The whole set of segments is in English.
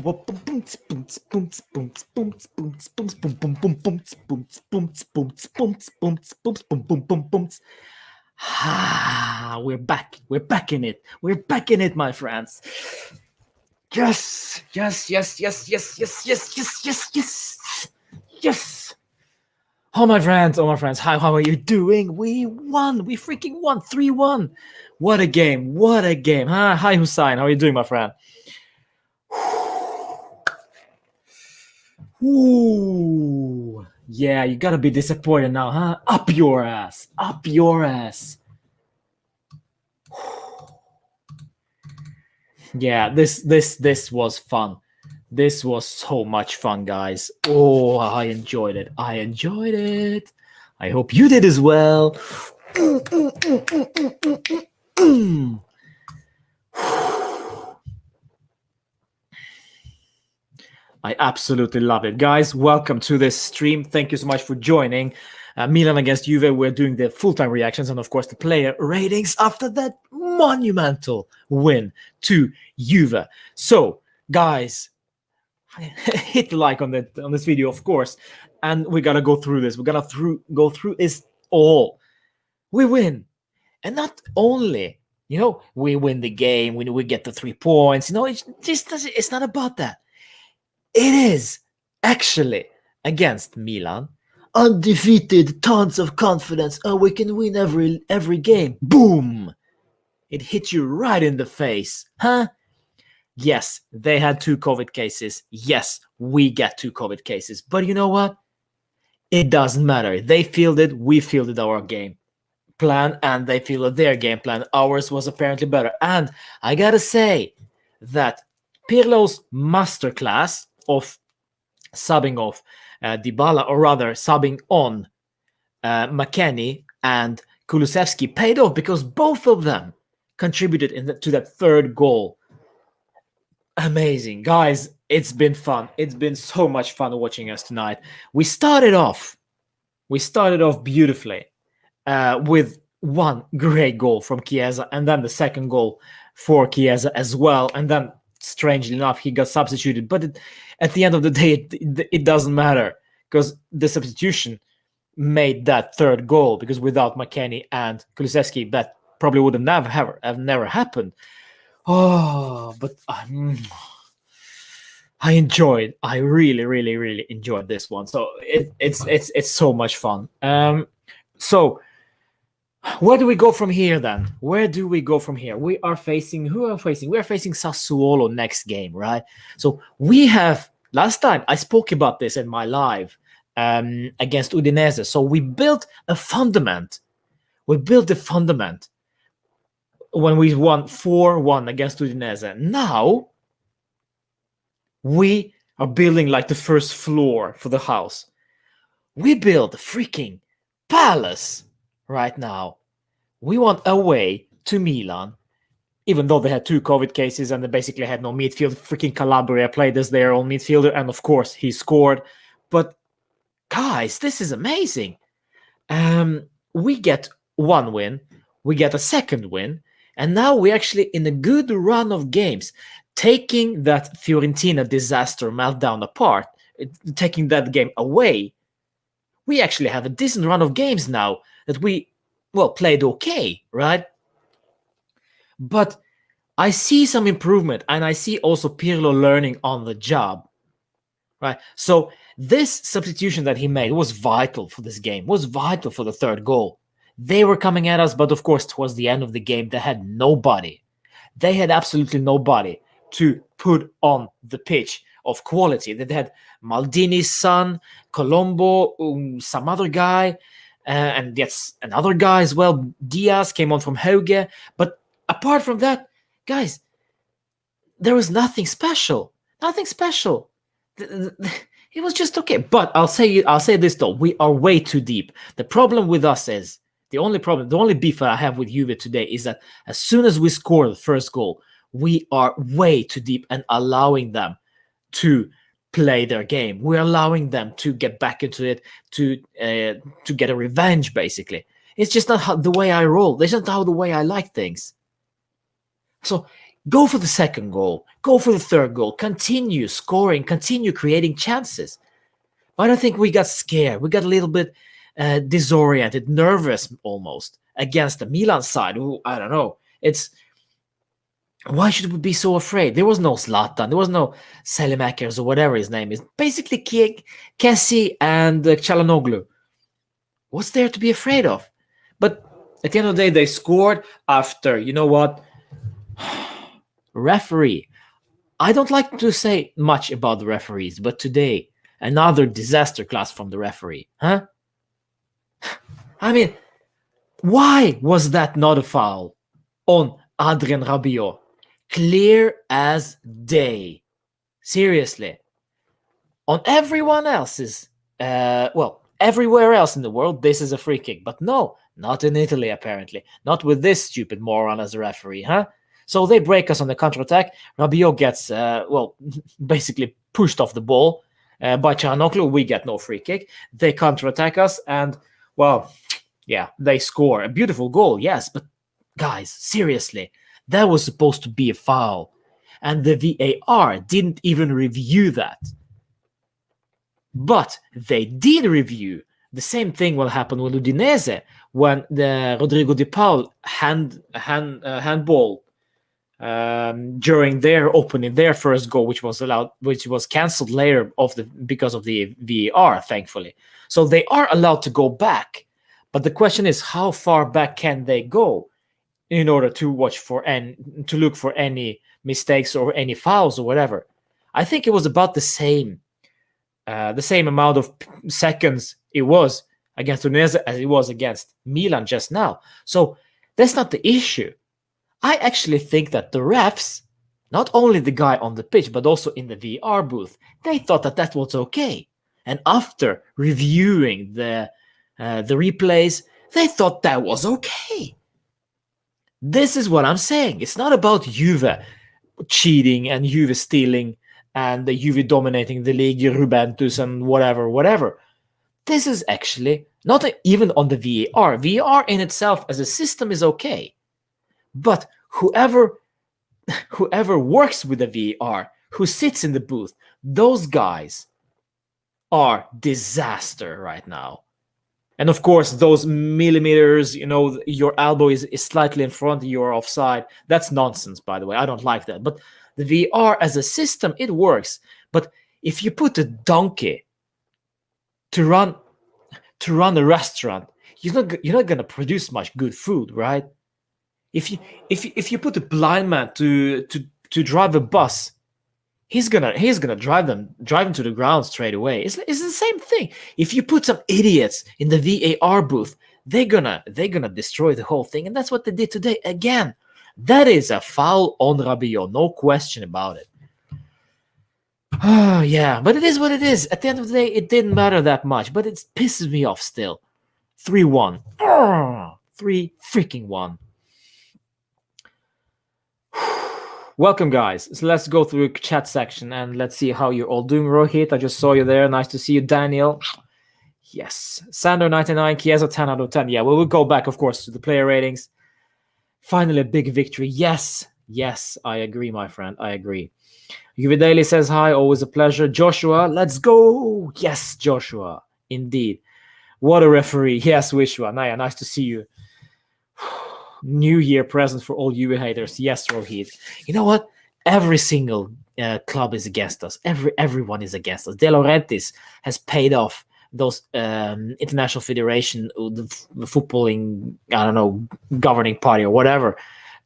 We're back. We're back in it. We're back in it, my friends. Yes, yes, yes, yes, yes, yes, yes, yes, yes, yes, yes. Oh my friends, how are you doing? We won. We freaking won. 3-1. What a game. What a game. Hi, Hussein. How are you doing, my friend? Ooh. Yeah, you gotta be disappointed now, huh? Up your ass. Up your ass. Yeah, this was fun. This was so much fun, guys. Oh, I enjoyed it. I enjoyed it. I hope you did as well. I absolutely love it. Guys, welcome to this stream. Thank you so much for joining. Milan against Juve, we're doing the full-time reactions and, of course, the player ratings after that monumental win to Juve. So, guys, hit the like on this video, of course, and we gotta go through this. We're gonna go through this all. We win, and not only we win the game, we get the 3 points. It's not about that. It is actually against Milan, undefeated, tons of confidence. Oh, we can win every game. Boom! It hit you right in the face, huh? Yes, they had 2 COVID cases. Yes, we get 2 COVID cases. But you know what? It doesn't matter. They fielded, we fielded our game plan, and they fielded their game plan. Ours was apparently better. And I gotta say that Pirlo's masterclass of subbing off Dybala, or rather subbing on McKennie and Kulusevski, paid off because both of them contributed to that 3rd goal. Amazing, guys. It's been fun. It's been so much fun watching us tonight. We started off beautifully with one great goal from Chiesa, and then the 2nd goal for Chiesa as well. And then, strangely enough, he got substituted. But at the end of the day, it doesn't matter, because the substitution made that 3rd goal, because without McKennie and Kulusevski, that probably would have never happened. Oh, but I really, really, really enjoyed this one. So it's so much fun. So where do we go from here then? Where do we go from here? We are facing Sassuolo next game, right? So we have, last time I spoke about this in my live against Udinese. So we built a fundament. When we won 4-1 against Udinese. Now we are building like the first floor for the house. We build a freaking palace right now. We went away to Milan, even though they had 2 COVID cases and they basically had no midfield. Freaking Calabria played as their own midfielder, and of course he scored. But guys, this is amazing. We get 1 win, we get a 2nd win, and now we're actually in a good run of games, taking that Fiorentina disaster meltdown apart, taking that game away. We actually have a decent run of games now that we, played okay, right? But I see some improvement, and I see also Pirlo learning on the job, right? So this substitution that he made was vital for this game, was vital for the 3rd goal. They were coming at us, but of course, towards the end of the game, they had nobody. They had absolutely nobody to put on the pitch of quality. They had Maldini's son, Colombo, some other guy, and yet another guy as well. Diaz came on from Hauge. But apart from that, guys, there was nothing special. Nothing special. It was just okay. But I'll say this though: we are way too deep. The problem with us is the only beef that I have with Juve today is that as soon as we score the 1st goal, we are way too deep and allowing them to play their game. We're allowing them to get back into it, to get a revenge, basically. It's just not the way I roll. That's not the way I like things. So Go for the second goal. Go for the third goal. Continue scoring. Continue creating chances. But I think we got scared. We got a little bit disoriented, nervous almost against the Milan side. Who, I don't know. Why should we be so afraid? There was no Zlatan. There was no Selimakers or whatever his name is. Basically, Kessie and Çalhanoğlu. What's there to be afraid of? But at the end of the day, they scored after, you know what? Referee. I don't like to say much about the referees, but today, another disaster class from the referee. Huh? I mean, why was that not a foul on Adrien Rabiot? Clear as day. Seriously. On everyone else's, everywhere else in the world, this is a free kick. But no, not in Italy, apparently. Not with this stupid moron as a referee, huh? So they break us on the counterattack. Rabiot gets, basically pushed off the ball by Çalhanoğlu. We get no free kick. They counterattack us and, they score. A beautiful goal, yes. But guys, seriously, that was supposed to be a foul. And the VAR didn't even review that. But they did review. The same thing will happen with Udinese when the Rodrigo De Paul handball during their opening, their first goal, which was cancelled later because of the VAR, thankfully. So they are allowed to go back, but the question is, how far back can they go in order to watch for and to look for any mistakes or any fouls or whatever? I think it was about the same amount of seconds it was against Udinese as it was against Milan just now. So that's not the issue. I actually think that the refs, not only the guy on the pitch, but also in the VR booth, they thought that was okay. And after reviewing the replays, they thought that was okay. This is what I'm saying. It's not about Juve cheating and Juve stealing and the Juve dominating the league, Juventus and whatever. This is actually not even on the VAR. VAR in itself as a system is okay. But whoever works with the VAR, who sits in the booth, those guys are disaster right now. And of course, those millimeters, your elbow is slightly in front, you're offside. That's nonsense, by the way. I don't like that. But the VR as a system, it works. But if you put a donkey to run a restaurant, you're not gonna produce much good food, right? If you put a blind man to drive a bus, he's gonna drive him to the ground straight away. It's the same thing. If you put some idiots in the VAR booth, they're gonna destroy the whole thing, and that's what they did today again. That is a foul on Rabiot, no question about it. Yeah, but it is what it is. At the end of the day, it didn't matter that much, but it pisses me off still. 3-1. 3-1. Welcome, guys. So let's go through the chat section and let's see how you're all doing. Rohit, I just saw you there. Nice to see you. Daniel. Yes. Sander 99, Chiesa 10 out of 10. Yeah, we'll go back, of course, to the player ratings. Finally, a big victory. Yes, I agree, my friend. I agree. Juve Daily says hi. Always a pleasure. Joshua, let's go. Yes, Joshua. Indeed. What a referee. Yes, Wishwa. Naya, nice to see you. New Year present for all Juve haters. Yes, Rohit. You know what? Every single club is against us. Everyone is against us. De Laurentiis has paid off those international federation, the footballing, I don't know, governing party or whatever,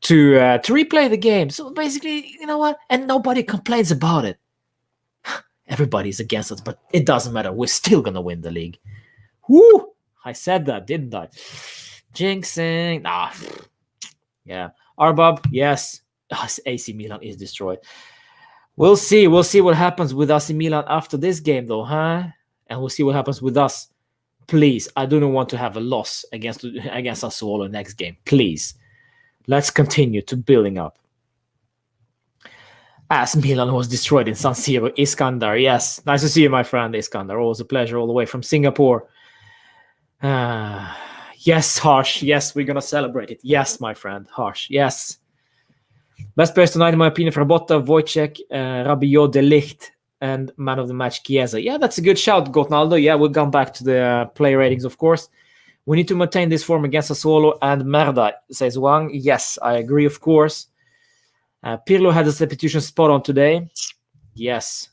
to replay the game. So basically, you know what? And nobody complains about it. Everybody's against us, but it doesn't matter. We're still gonna win the league. Woo! I said that, didn't I? Jinxing. Yeah. Arbab, yes. AC Milan is destroyed. We'll see what happens with AC Milan after this game, though, huh? And we'll see what happens with us. Please, I do not want to have a loss against Sassuolo next game. Please. Let's continue to building up. As Milan was destroyed in San Siro, Iskandar, yes. Nice to see you, my friend, Iskandar. Always a pleasure all the way from Singapore. Yes, Harsh. Yes, we're going to celebrate it. Yes, my friend, Harsh. Yes. Best players tonight, in my opinion, Frabotta, Wojciech, Rabiot, De Ligt, and man of the match, Chiesa. Yeah, that's a good shout, Gotnaldo. Yeah, we'll come back to the play ratings, of course. We need to maintain this form against Sassuolo and Merda, says Wang. Yes, I agree, of course. Pirlo had a substitution spot on today. Yes.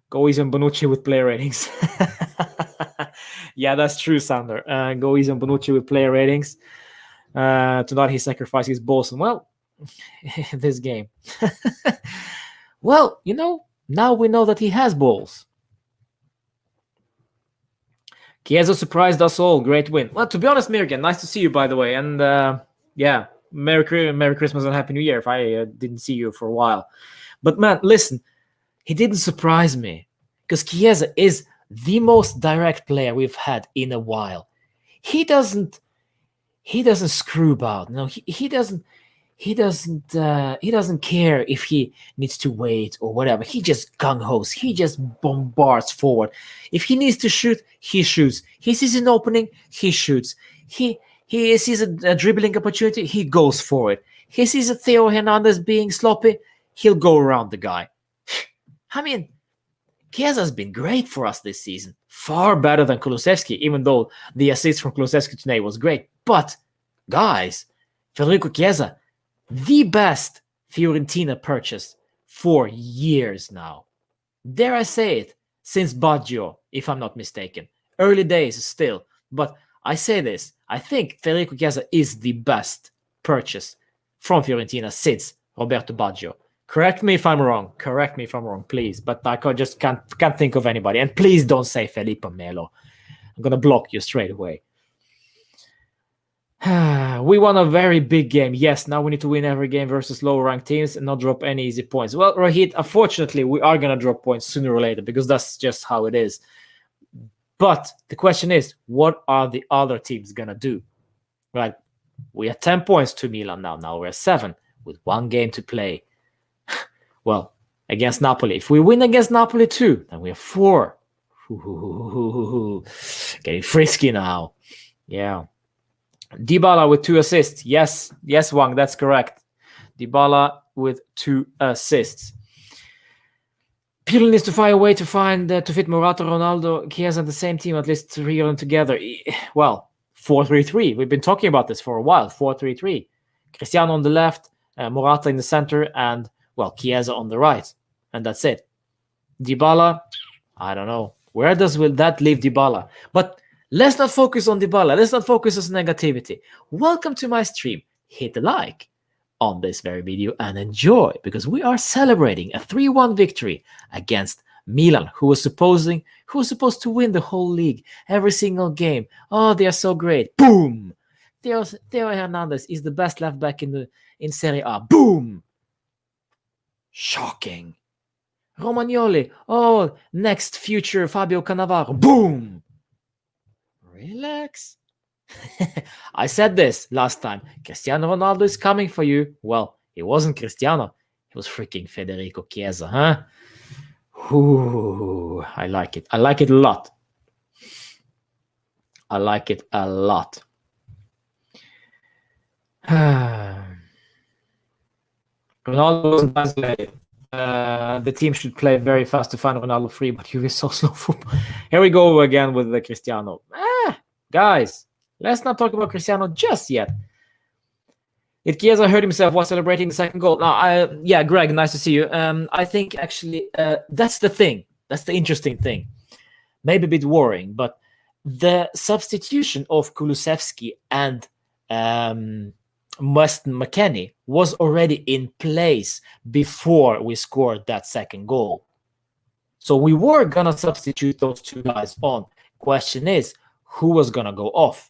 Go easy on Bonucci with player ratings. Yeah, that's true, Sander. Go easy on Bonucci with player ratings. Tonight he sacrificed his balls. Well, this game. Well, now we know that he has balls. Chiesa surprised us all. Great win. Well, to be honest, Mirgan, nice to see you, by the way. And yeah, Merry Christmas and Happy New Year if I didn't see you for a while. But man, listen, he didn't surprise me because Chiesa is the most direct player we've had in a while. He doesn't screw about. No, he doesn't care if he needs to wait or whatever. He just gung-hos. He just bombards forward. If he needs to shoot, he shoots. He sees an opening, he shoots. He sees a dribbling opportunity, he goes for it. He sees a Theo Hernandez being sloppy, he'll go around the guy. I mean, Chiesa's been great for us this season. Far better than Kulusevski, even though the assist from Kulusevski today was great. But, guys, Federico Chiesa, the best Fiorentina purchase for years now. Dare I say it, since Baggio, if I'm not mistaken. Early days still, but I say this. I think Federico Chiesa is the best purchase from Fiorentina since Roberto Baggio. Correct me if I'm wrong. Correct me if I'm wrong, please. But I just can't think of anybody. And please don't say Felipe Melo. I'm going to block you straight away. We won a very big game. Yes, now we need to win every game versus lower-ranked teams and not drop any easy points. Well, Rohit, unfortunately, we are going to drop points sooner or later because that's just how it is. But the question is, what are the other teams going to do? Right? We are 10 points to Milan now. Now we're 7 with 1 game to play. Well, against Napoli. If we win against Napoli too, then we are 4. Getting frisky now. Yeah. Dybala with 2 assists. Yes, Wang, that's correct. Dybala with 2 assists. Pirlo needs to find a way to fit Morata, Ronaldo, Chiesa on the same team, at least 3 of them together. Well, 4-3-3. We've been talking about this for a while. 4-3-3. Cristiano on the left, Morata in the center, and, well, Chiesa on the right. And that's it. Dybala, I don't know. Where will that leave Dybala? But let's not focus on Dybala. Let's not focus on negativity. Welcome to my stream. Hit the like on this very video and enjoy, because we are celebrating a 3-1 victory against Milan, who was supposed to win the whole league, every single game. Oh, they are so great. Boom! Theo Hernandez is the best left back in Serie A. Boom! Shocking. Romagnoli. Oh, next future Fabio Cannavaro. Boom! Relax. I said this last time. Cristiano Ronaldo is coming for you. Well, it wasn't Cristiano. It was freaking Federico Chiesa, huh? Ooh, I like it. I like it a lot. I like it a lot. Ronaldo wasn't isolated. The team should play very fast to find Ronaldo free, but Juve is so slow football. Here we go again with the Cristiano. Guys, let's not talk about Cristiano just yet. If Chiesa hurt himself while celebrating the second goal. Now, yeah, Greg, nice to see you. I think actually that's the thing. That's the interesting thing. Maybe a bit worrying, but the substitution of Kulusevski and Weston McKennie was already in place before we scored that second goal. So we were going to substitute those 2 guys on. Question is, who was going to go off?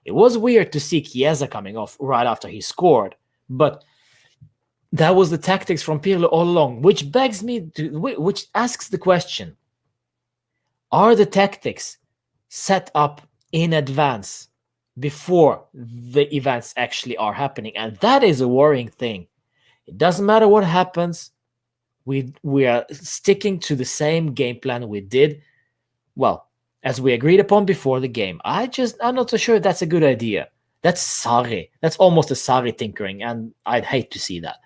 It was weird to see Chiesa coming off right after he scored, but that was the tactics from Pirlo all along, which asks the question, are the tactics set up in advance before the events actually are happening? And that is a worrying thing. It doesn't matter what happens. We are sticking to the same game plan we did, well, as we agreed upon before the game. I'm not so sure if that's a good idea. That's Sarri. That's almost a Sarri tinkering, and I'd hate to see that.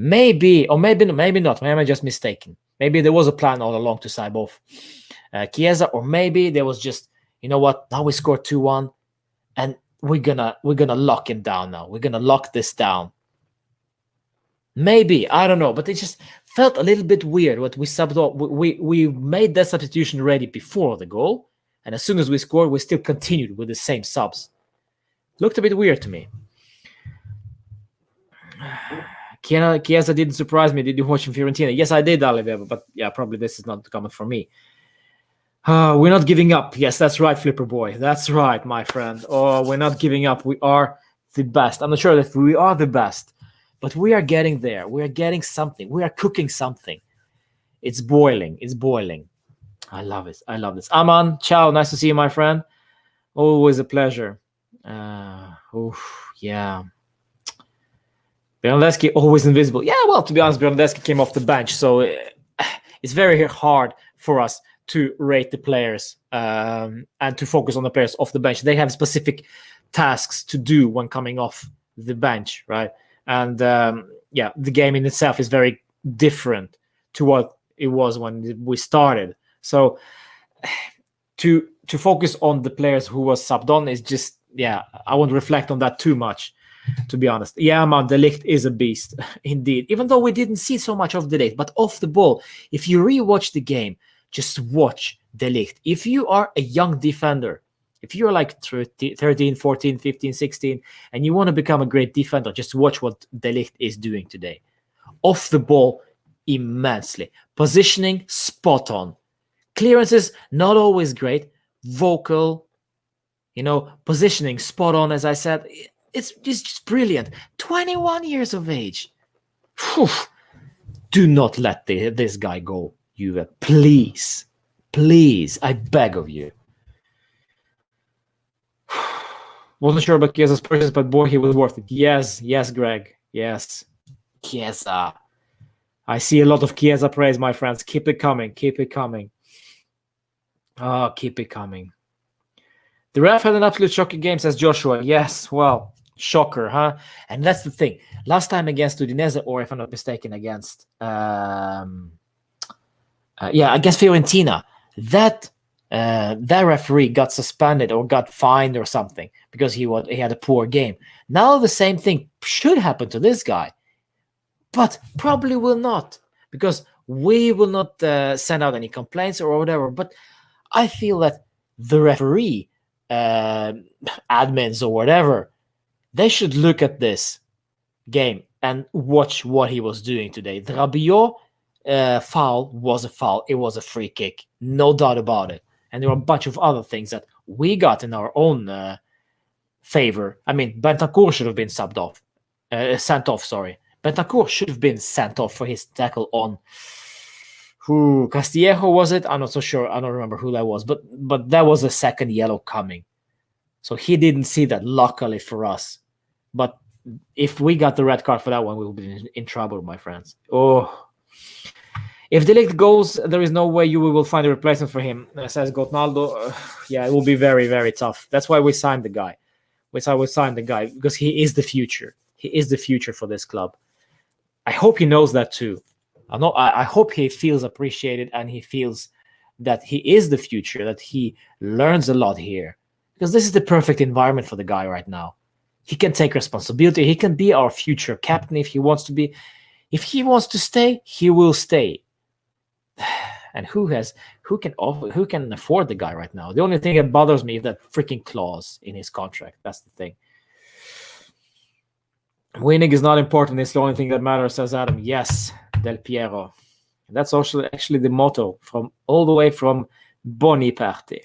Maybe, or maybe not. Maybe I'm just mistaken. Maybe there was a plan all along to side off Chiesa, or maybe there was just, you know what? Now we scored 2-1, and we're gonna lock him down now. We're gonna lock this down. Maybe, I don't know, but it just felt a little bit weird. What we subbed off, we made that substitution ready before the goal, and as soon as we scored, we still continued with the same subs. Looked a bit weird to me. Chiesa didn't surprise me. Did you watch Fiorentina? Yes, I did, Oliver, but yeah, probably this is not coming from me. We're not giving up. Yes, that's right, Flipper Boy. That's right, my friend. Oh, we're not giving up. We are the best. I'm not sure if we are the best, but we are getting there. We are getting something. We are cooking something. It's boiling. It's boiling. I love it. I love this. Aman, ciao. Nice to see you, my friend. Always a pleasure. Yeah. Bernardeschi always invisible. Yeah, well, to be honest, Bernardeschi came off the bench, so it's very hard for us to rate the players and to focus on the players off the bench. They have specific tasks to do when coming off the bench, right? And yeah, the game in itself is very different to what it was when we started. So to focus on the players who was subbed on is just, yeah, I won't reflect on that too much, to be honest. Yeah, man, De Ligt is a beast, indeed. Even though we didn't see so much of De Ligt, but off the ball, if you rewatch the game, just watch De Ligt. If you are a young defender, if you're like 13, 14, 15, 16, and you want to become a great defender, just watch what De Ligt is doing today. Off the ball, immensely. Positioning, spot on. Clearances, not always great. Vocal, positioning, spot on, as I said. It's just brilliant. 21 years of age. Whew. Do not let this guy go, Juve. Please. Please. I beg of you. Wasn't sure about Chiesa's purchase, but boy, he was worth it. Yes, Greg. Yes. Chiesa. I see a lot of Chiesa praise, my friends. Keep it coming. Keep it coming. Oh, keep it coming. The ref had an absolute shocking game, says Joshua. Yes, well, shocker, huh? And that's the thing. Last time against Udinese, or if I'm not mistaken, against against Fiorentina, that referee got suspended or got fined or something because he had a poor game. Now the same thing should happen to this guy, but probably will not, because we will not send out any complaints or whatever. But I feel that the referee, admins or whatever, they should look at this game and watch what he was doing today. The Rabiot foul was a foul. It was a free kick, no doubt about it. And there were a bunch of other things that we got in our own favor. I mean, Bentancur should have been sent off. Bentancur should have been sent off for his tackle on Castillejo, was it? I'm not so sure. I don't remember who that was, but that was a second yellow coming. So he didn't see that, luckily for us. But if we got the red card for that one, we would be in trouble, my friends. Oh. If De Ligt goes, there is no way you will find a replacement for him, says Gotnaldo. Yeah, it will be very, very tough. That's why we signed the guy. Because he is the future. He is the future for this club. I hope he knows that too. I hope he feels appreciated and he feels that he is the future, that he learns a lot here. Because this is the perfect environment for the guy right now. He can take responsibility. He can be our future captain if he wants to be. If he wants to stay, he will stay. And who can afford the guy right now? The only thing that bothers me is that freaking clause in his contract. That's the thing. Winning is not important. It's the only thing that matters, says Adam. Yes, Del Piero. And that's also actually the motto from all the way from Boniparty.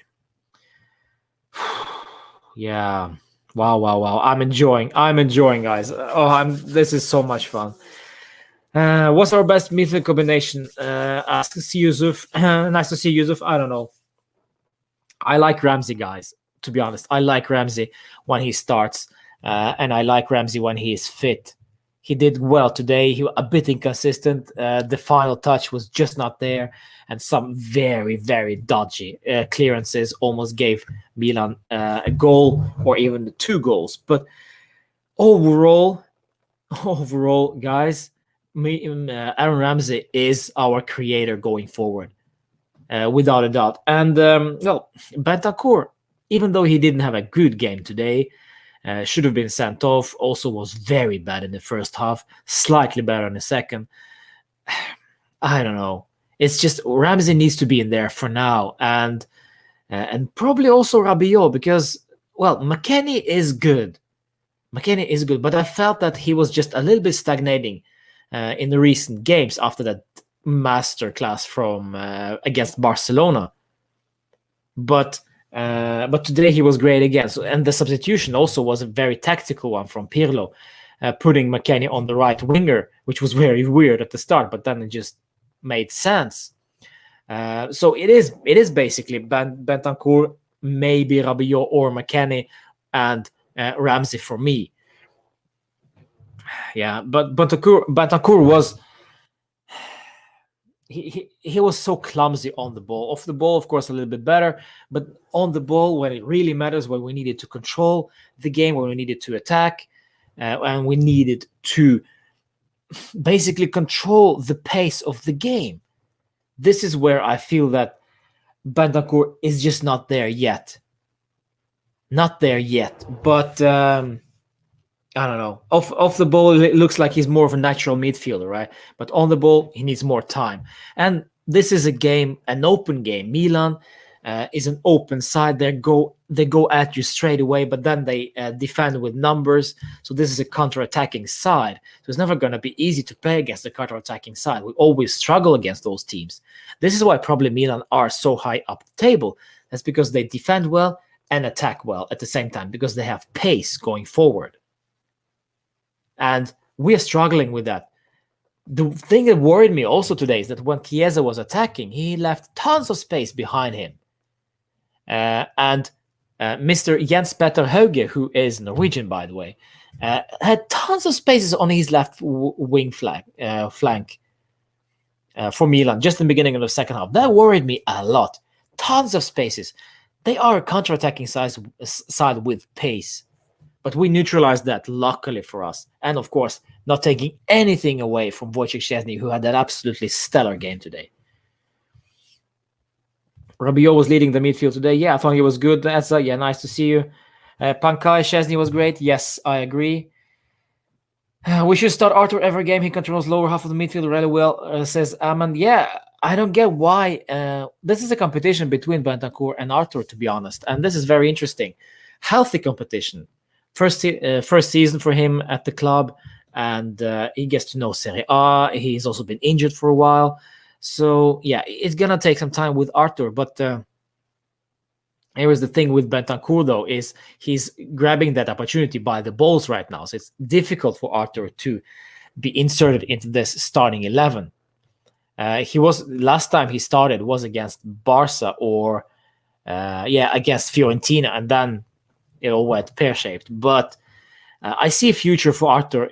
Yeah. Wow. I'm enjoying, guys. This is so much fun. What's our best midfield combination? Asks Yusuf. Nice to see Yusuf. I don't know. I like Ramsey, guys. To be honest, I like Ramsey when he starts, and I like Ramsey when he is fit. He did well today. He was a bit inconsistent. The final touch was just not there, and some very, very dodgy clearances almost gave Milan a goal or even 2 goals. But overall, guys, Aaron Ramsey is our creator going forward, without a doubt. And well, Bentancur, even though he didn't have a good game today, should have been sent off. Also was very bad in the first half, slightly better in the second. I don't know. It's just Ramsey needs to be in there for now, and probably also Rabiot, because well, McKennie is good. McKennie is good, but I felt that he was just a little bit stagnating in the recent games after that masterclass from against Barcelona. But today he was great again. So, and the substitution also was a very tactical one from Pirlo, putting McKennie on the right winger, which was very weird at the start, but then it just made sense. So it is basically Bentancur, maybe Rabiot or McKennie, and Ramsey for me. Yeah, but Bentancur was he was so clumsy on the ball. Off the ball, of course, a little bit better, but on the ball, when it really matters, when we needed to control the game, when we needed to attack, and we needed to basically control the pace of the game, this is where I feel that Bentancur is just not there yet. Not there yet, but I don't know. Off the ball, it looks like he's more of a natural midfielder, right? But on the ball, he needs more time. And this is a game, an open game. Milan is an open side. They go at you straight away, but then they defend with numbers. So this is a counter-attacking side. So it's never going to be easy to play against the counter-attacking side. We always struggle against those teams. This is why probably Milan are so high up the table. That's because they defend well and attack well at the same time, because they have pace going forward. And we are struggling with that. The thing that worried me also today is that when Chiesa was attacking, he left tons of space behind him. And Mr. Jens Petter Hauge, who is Norwegian, by the way, had tons of spaces on his left wing flank for Milan, just in the beginning of the second half. That worried me a lot. Tons of spaces. They are a counter-attacking side with pace. But we neutralized that, luckily for us. And of course, not taking anything away from Wojciech Szczesny, who had that absolutely stellar game today. Rabiot was leading the midfield today. Yeah, I thought he was good. That's yeah, nice to see you. Pankai Szczesny was great. Yes, I agree. We should start Arthur every game. He controls lower half of the midfield really well, says Aman. Yeah, I don't get why. This is a competition between Bentancur and Arthur, to be honest. And this is very interesting. Healthy competition. First season for him at the club, and he gets to know Serie A. He's also been injured for a while. So, yeah, it's going to take some time with Arthur. But here's the thing with Bentancur, though, is he's grabbing that opportunity by the balls right now. So it's difficult for Arthur to be inserted into this starting 11. Last time he started was against Barca or, against Fiorentina, and then it all went pear-shaped. But I see a future for Arthur.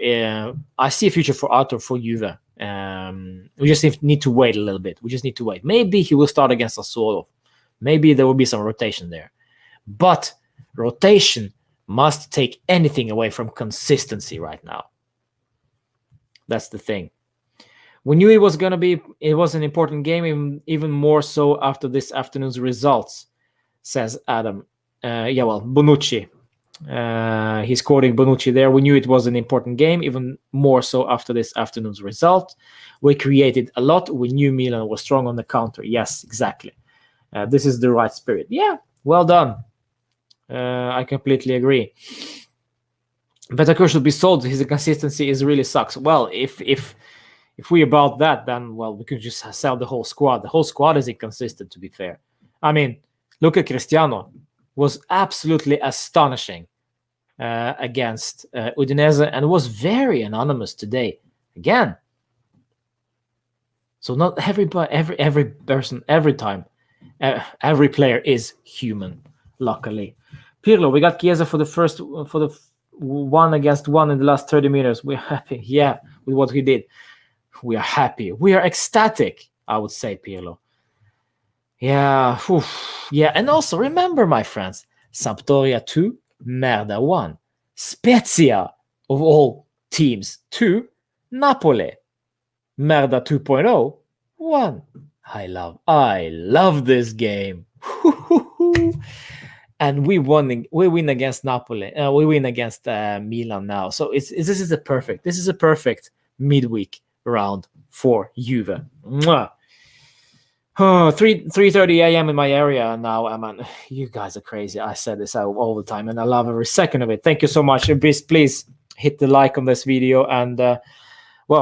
I see a future for Arthur for Juve. We just need to wait a little bit. We just need to wait. Maybe he will start against Sassuolo. Maybe there will be some rotation there. But rotation must take anything away from consistency right now. That's the thing. We knew it was an important game, even more so after this afternoon's results, says Adam. Bonucci. He's quoting Bonucci there. We knew it was an important game, even more so after this afternoon's result. We created a lot. We knew Milan was strong on the counter. Yes, exactly. This is the right spirit. Yeah, well done. I completely agree. Bentancur should be sold. His consistency really sucks. Well, if we about that, then we could just sell the whole squad. The whole squad is inconsistent, to be fair. I mean, look at Cristiano. Was absolutely astonishing against Udinese, and was very anonymous today again. So not every person, every time, every player is human. Luckily, Pirlo, we got Chiesa for the 1-against-1 in the last 30 meters. We're happy, yeah, with what he did. We are happy. We are ecstatic, I would say, Pirlo. Yeah, yeah, and also remember, my friends, Sampdoria 2, Merda 1, Spezia, of all teams, 2, Napoli. Merda 2.0 1. I love this game. And we win against Napoli. We win against Milan now. So this is a perfect midweek round for Juve. Mwah. Oh, 3:30 a.m. in my area now. Man, you guys are crazy. I said this all the time, and I love every second of it. Thank you so much. Please hit the like on this video and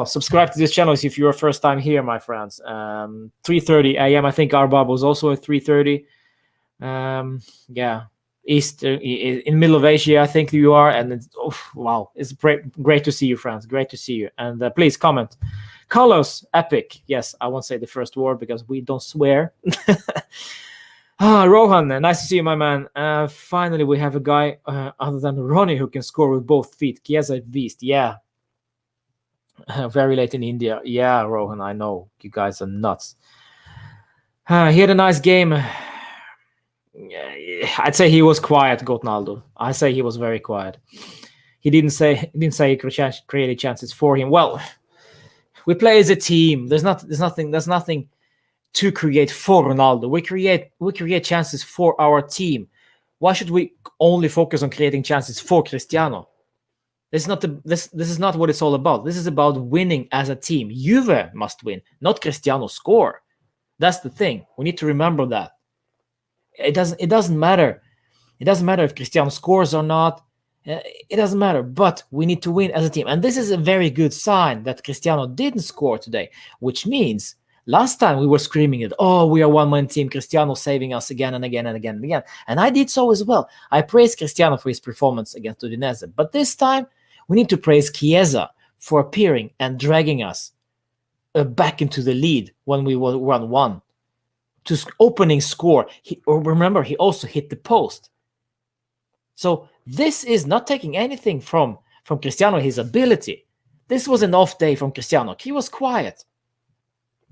subscribe to this channel if you're first time here, my friends. 3:30 a.m. I think our bubble is also at 3:30. East in middle of Asia, I think you are, and it's great to see you, friends. Great to see you, and please comment. Carlos, epic. Yes, I won't say the first word because we don't swear. Rohan, nice to see you, my man. Finally, we have a guy other than Ronnie who can score with both feet. Chiesa beast, yeah. Very late in India. Yeah, Rohan, I know. You guys are nuts. He had a nice game. I'd say he was quiet, Gotnaldo. I say he was very quiet. He didn't say he created chances for him. Well, we play as a team. There's nothing to create for Ronaldo. We create chances for our team. Why should we only focus on creating chances for Cristiano? This is not what it's all about. This is about winning as a team. Juve must win, not Cristiano score. That's the thing. We need to remember that. It doesn't matter. It doesn't matter if Cristiano scores or not. It doesn't matter, but we need to win as a team. And this is a very good sign that Cristiano didn't score today, which means last time we were screaming it, we are one-man team, Cristiano saving us again and again and again and again. And I did so as well. I praised Cristiano for his performance against Udinese. But this time, we need to praise Chiesa for appearing and dragging us back into the lead when we were 1-1. To opening score. Remember, he also hit the post. So this is not taking anything from Cristiano, his ability. This was an off day from Cristiano. He was quiet.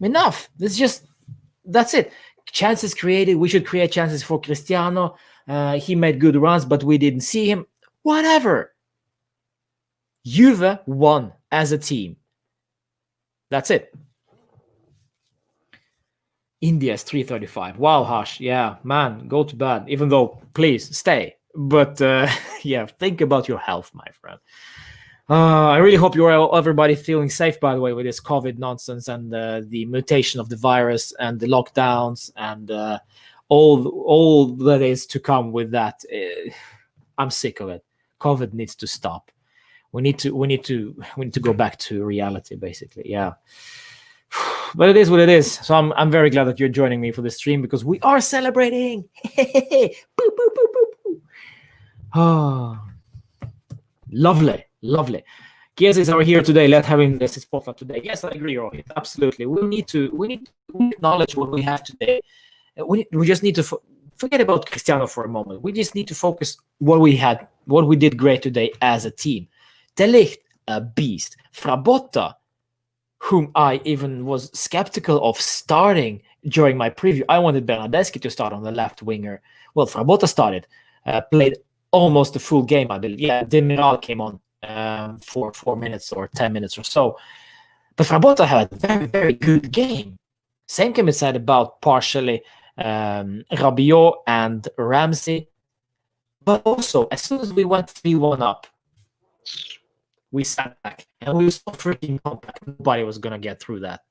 Enough. That's it. Chances created. We should create chances for Cristiano. He made good runs, but we didn't see him. Whatever. Juve won as a team. That's it. India's 3:35. Wow, Hush. Yeah, man, go to bed. Even though, please stay. But think about your health, my friend. I really hope everybody feeling safe, by the way, with this COVID nonsense and the mutation of the virus and the lockdowns and all that is to come with that. I'm sick of it. COVID needs to stop. We need to go back to reality, basically. Yeah. But it is what it is. So I'm very glad that you're joining me for the stream because we are celebrating. Boo, boo, boo, boo, boo. Oh, lovely. Chiesa is over here today. Let him this spotlight today. Yes, I agree, Rohit. Absolutely. We need to acknowledge what we have today. We just need to forget about Cristiano for a moment. We just need to focus what we did great today as a team. De Ligt, a beast. Frabotta, whom I even was skeptical of starting during my preview. I wanted Bernardeschi to start on the left winger. Well, Frabotta started, played almost the full game, I believe. Yeah, Demiral came on for 4 minutes or 10 minutes or so. But Frabotta had a very, very good game. Same can be said about partially Rabiot and Ramsey. But also, as soon as we went 3-1 up, we sat back and we were so freaking compact. Nobody was going to get through that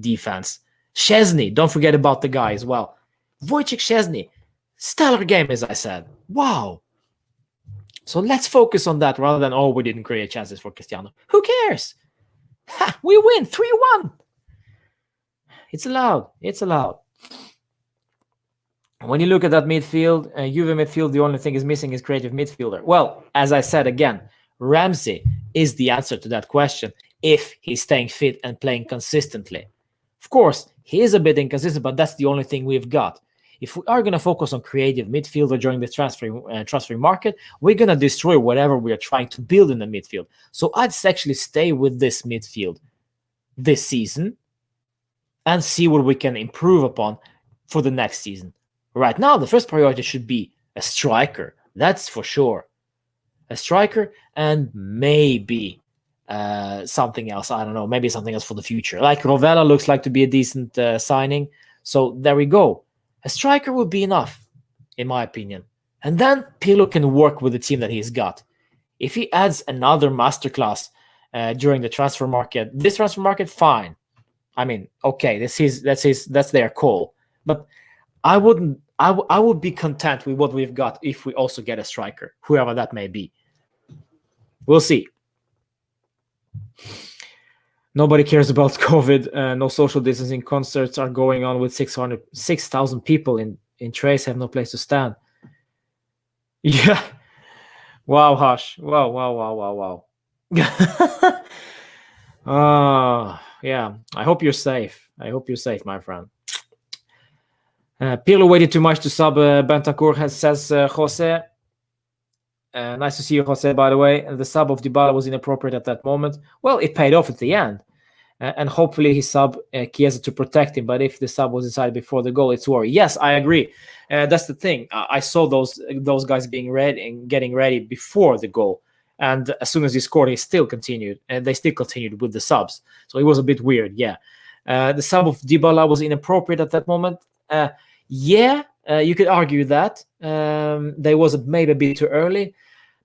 defense. Szczesny, don't forget about the guy as well. Wojciech Szczesny, stellar game, as I said. Wow. So let's focus on that rather than, we didn't create chances for Cristiano. Who cares? We win 3-1. It's allowed. When you look at that midfield, Juve midfield, the only thing is missing is creative midfielder. Well, as I said again, Ramsey is the answer to that question if he's staying fit and playing consistently. Of course, he is a bit inconsistent, but that's the only thing we've got. If we are going to focus on creative midfielder during the transfer market, we're going to destroy whatever we are trying to build in the midfield. So I'd actually stay with this midfield this season and see what we can improve upon for the next season. Right now, the first priority should be a striker. That's for sure. A striker and maybe something else. I don't know, maybe something else for the future. Like Rovella looks like to be a decent signing. So there we go. A striker would be enough, in my opinion. And then Pirlo can work with the team that he's got. If he adds another masterclass during the transfer market, this transfer market, fine. I mean, okay, that's their call. But I wouldn't. I would be content with what we've got if we also get a striker, whoever that may be. We'll see. Nobody cares about COVID. No social distancing. Concerts are going on with 6,000 people in trays have no place to stand. Yeah. Wow, Hush. Wow. Yeah. I hope you're safe. My friend. Pirlo waited too much to sub Bentancur, says Jose. Nice to see you, Jose, by the way. The sub of Dybala was inappropriate at that moment. Well, it paid off at the end. And hopefully he sub Chiesa to protect him. But if the sub was decided before the goal, it's worry. Yes, I agree. That's the thing. I saw those guys being ready and getting ready before the goal. And as soon as he scored, he still continued. And they still continued with the subs. So it was a bit weird, yeah. The sub of Dybala was inappropriate at that moment. You could argue that. They was maybe a bit too early.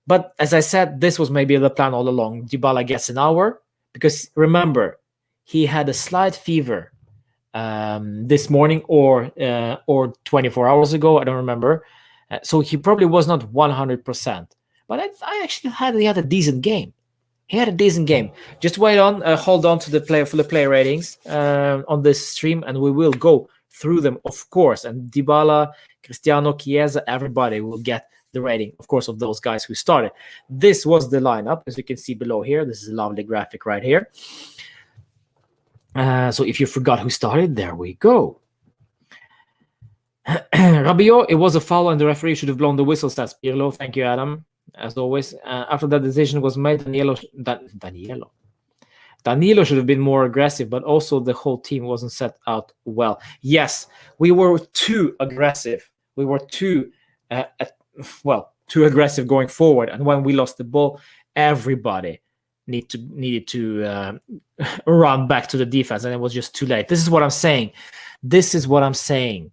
But as I said, this was maybe the plan all along. Dybala gets an hour. Because remember, he had a slight fever this morning or 24 hours ago. I don't remember. So he probably was not 100%. But I actually he had a decent game. Just hold on to the player ratings on this stream, and we will go through them, of course. And Dybala, Cristiano, Chiesa, everybody will get the rating, of course, of those guys who started. This was the lineup, as you can see below here. This is a lovely graphic right here. So if you forgot who started, there we go. Rabiot, it was a foul and the referee should have blown the whistle, says Pirlo. Thank you, Adam. As always, after that decision was made, Danilo should have been more aggressive, but also the whole team wasn't set out well. Yes, we were too aggressive. We were too aggressive going forward. And when we lost the ball, everybody needed to run back to the defense, and it was just too late. This is what I'm saying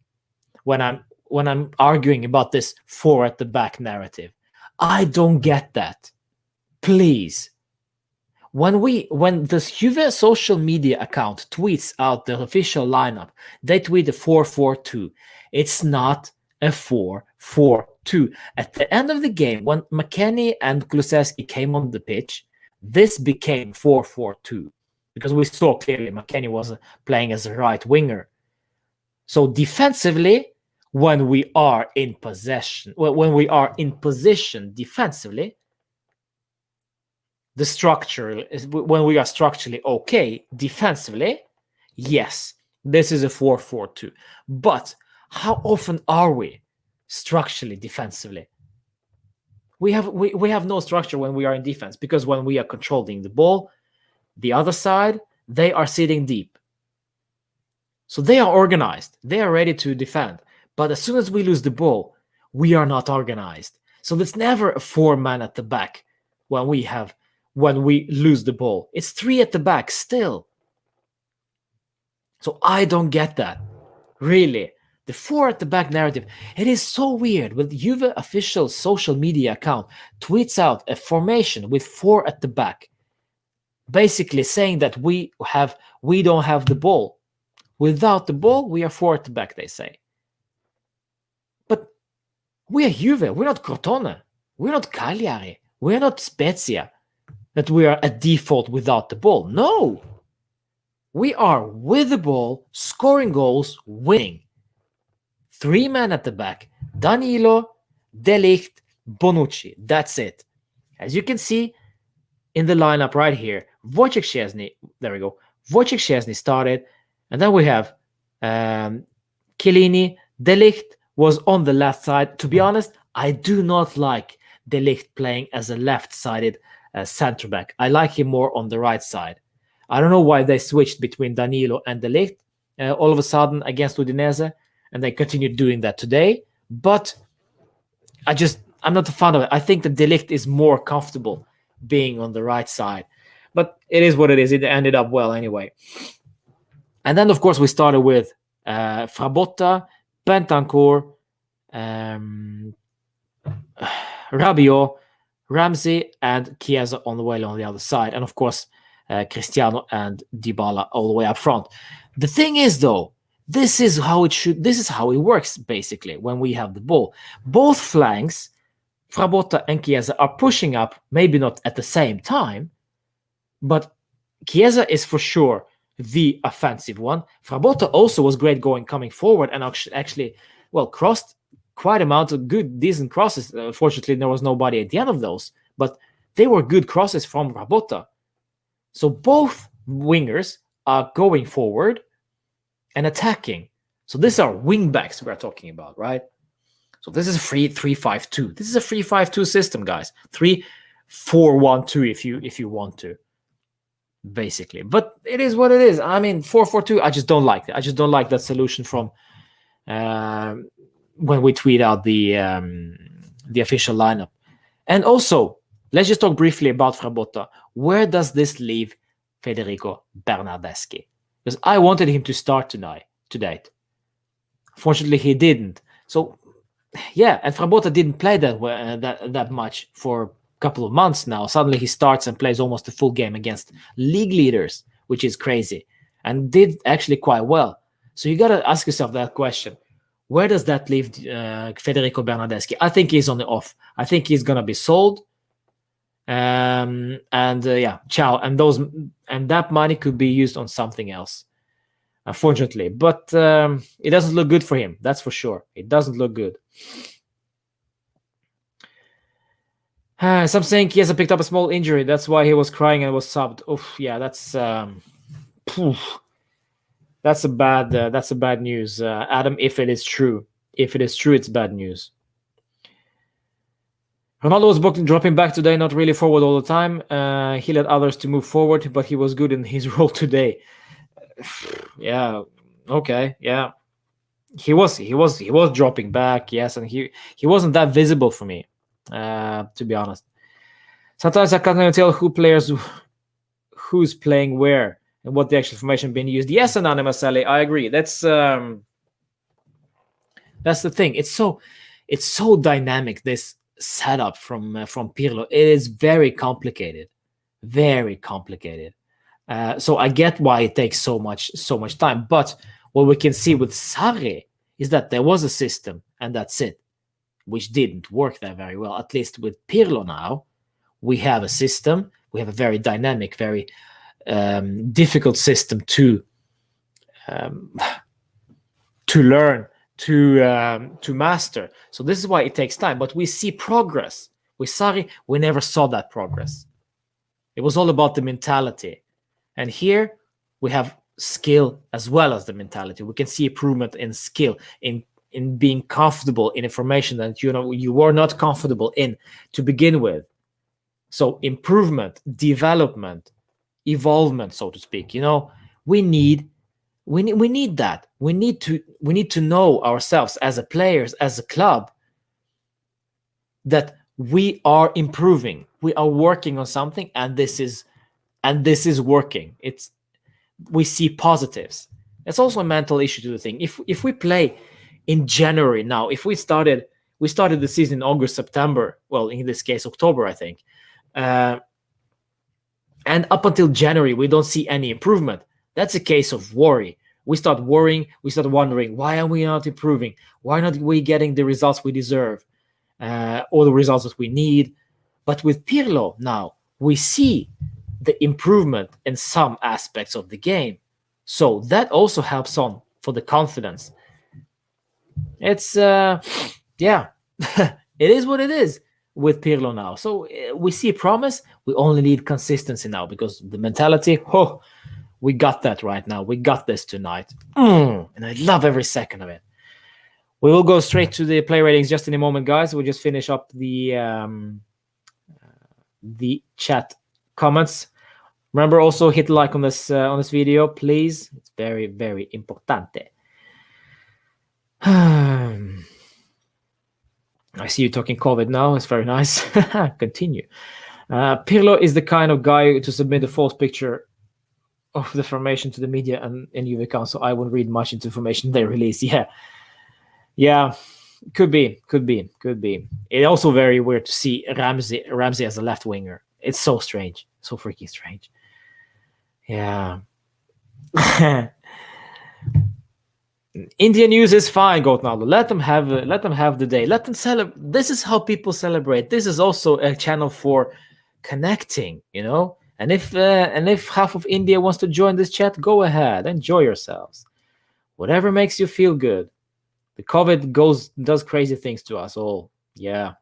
when I'm arguing about this four at the back narrative. I don't get that. Please. When the Juve social media account tweets out the official lineup, they tweet a 4-4-2. It's not a 4-4-2. At the end of the game, when McKennie and Kulusevski came on the pitch, this became 4-4-2 because we saw clearly McKennie was playing as a right winger. So defensively, when we are in position defensively, the structure is when we are structurally okay defensively, yes, this is a 4-4-2. But how often are we structurally defensively? We have no structure when we are in defense, because when we are controlling the ball, the other side, they are sitting deep. So they are organized. They are ready to defend. But as soon as we lose the ball, we are not organized. So there's never a 4-man at the back when we lose the ball. It's 3 at the back still. So I don't get that. Really. The 4 at the back narrative. It is so weird. When the Juve official social media account tweets out a formation with 4 at the back, basically saying that we don't have the ball. Without the ball, we are 4 at the back, they say. But we are Juve. We're not Crotone. We're not Cagliari. We're not Spezia. That we are at default without the ball. No. We are with the ball, scoring goals, winning. 3 men at the back. Danilo, De Ligt, Bonucci. That's it. As you can see in the lineup right here, Wojciech Szczesny. There we go. Wojciech Szczesny started. And then we have Chiellini. De Ligt was on the left side. To be honest, I do not like De Ligt playing as a left-sided center back. I like him more on the right side. I don't know why they switched between Danilo and De Ligt all of a sudden against Udinese, and they continued doing that today. But I'm not a fan of it. I think that De Ligt is more comfortable being on the right side. But it is what it is. It ended up well anyway. And then, of course, we started with Frabotta, Bentancur, Rabiot, Ramsey, and Chiesa on the way on the other side. And, of course, Cristiano and Dybala all the way up front. The thing is, though, this is how it works, basically, when we have the ball. Both flanks, Frabotta and Chiesa, are pushing up, maybe not at the same time, but Chiesa is for sure the offensive one. Frabotta also was great coming forward and actually, crossed quite amount of good, decent crosses. Fortunately, there was nobody at the end of those, but they were good crosses from Frabotta. So both wingers are going forward and attacking. So these are wing backs we're talking about, right? So this is a 3-5-2. This is a 3-5-2 system, guys. 3-4-1-2 if you want to, basically. But it is what it is. I mean, 4-4-2, I just don't like that. I just don't like that solution from when we tweet out the official lineup. And also, let's just talk briefly about Frabotta. Where does this leave Federico Bernardeschi? Because I wanted him to start today. Fortunately, he didn't. So, yeah, and Frabotta didn't play that much for a couple of months now. Suddenly he starts and plays almost a full game against league leaders, which is crazy, and did actually quite well. So you got to ask yourself that question. Where does that leave Federico Bernardeschi? I think he's on the off. I think he's going to be sold. Ciao. And that money could be used on something else, unfortunately. But it doesn't look good for him. That's for sure. It doesn't look good. Some saying Chiesa picked up a small injury. That's why he was crying and was subbed. Oof, yeah, that's a bad news, Adam. If it is true, it's bad news. Ronaldo was dropping back today, not really forward all the time. He let others to move forward, but he was good in his role today. Yeah, okay, yeah. He was dropping back, yes, and he wasn't that visible for me, to be honest. Sometimes I can't even tell who's playing where and what the actual information being used. Yes, Anonymous Ali, I agree. That's the thing. It's so dynamic, this setup from Pirlo. It is very complicated, very complicated. So I get why it takes so much time. But what we can see with Sarri is that there was a system, and that's it, which didn't work that very well. At least with Pirlo now, we have a system. We have a very dynamic, very difficult system to learn, to master. So this is why it takes time. But we see progress. With Sarri, we never saw that progress. It was all about the mentality. And here we have skill as well as the mentality. We can see improvement in skill, in being comfortable in information that you were not comfortable in to begin with. So improvement, development, evolvement, so to speak. We need that. We need to know ourselves as a players, as a club, that we are improving. We are working on something, and this is working. We see positives. It's also a mental issue to the thing. If we play in January now, if we started the season in August, September, well, in this case October, I think, and up until January we don't see any improvement, that's a case of worry. We start worrying. We start wondering, why are we not improving? Why not we getting the results we deserve, or the results that we need? But with Pirlo now, we see the improvement in some aspects of the game. So that also helps on for the confidence. It's, it is what it is with Pirlo now. So we see promise. We only need consistency now, because the mentality, we got that right now. We got this tonight. And I love every second of it. We will go straight to the play ratings just in a moment, guys. We'll just finish up the chat comments. Remember, also hit like on this video, please. It's very, very importante. I see you talking COVID now. It's very nice. Continue. Pirlo is the kind of guy to submit a false picture of the formation to the media and in Juve account, so I wouldn't read much into information they release. Yeah, could be. It's also very weird to see Ramsey as a left winger. It's so strange, so freaking strange. Yeah. Indian news is fine, Gotnaldo. Let them have the day. Let them celebrate. This is how people celebrate. This is also a channel for connecting, And if half of India wants to join this chat, go ahead, enjoy yourselves. Whatever makes you feel good. The COVID does crazy things to us all. Yeah.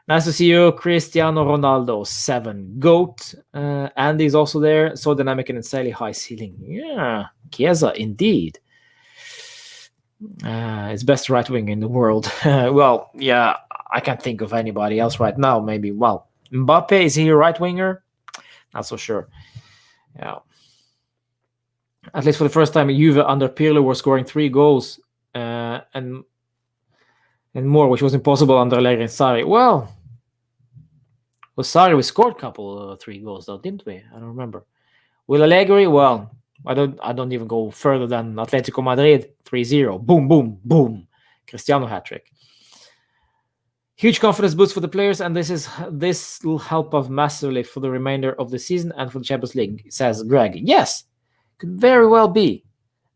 Nice to see you, Cristiano Ronaldo, 7. GOAT. Andy's also there. So dynamic and insanely high ceiling. Yeah. Chiesa, indeed. It's best right wing in the world. Well, yeah, I can't think of anybody else right now. Maybe, well, Mbappe, is he a right winger? Not so sure. Yeah. At least for the first time, Juve under Pirlo were scoring 3 goals and more, which was impossible under Allegri and Sarri. Well, with Sarri, we scored a couple 3 goals though, didn't we? I don't remember. With Allegri, well, I don't even go further than Atletico Madrid 3-0. Boom, boom, boom. Cristiano hat-trick. Huge confidence boost for the players, and this will help us massively for the remainder of the season and for the Champions League, says Greg. Yes, could very well be.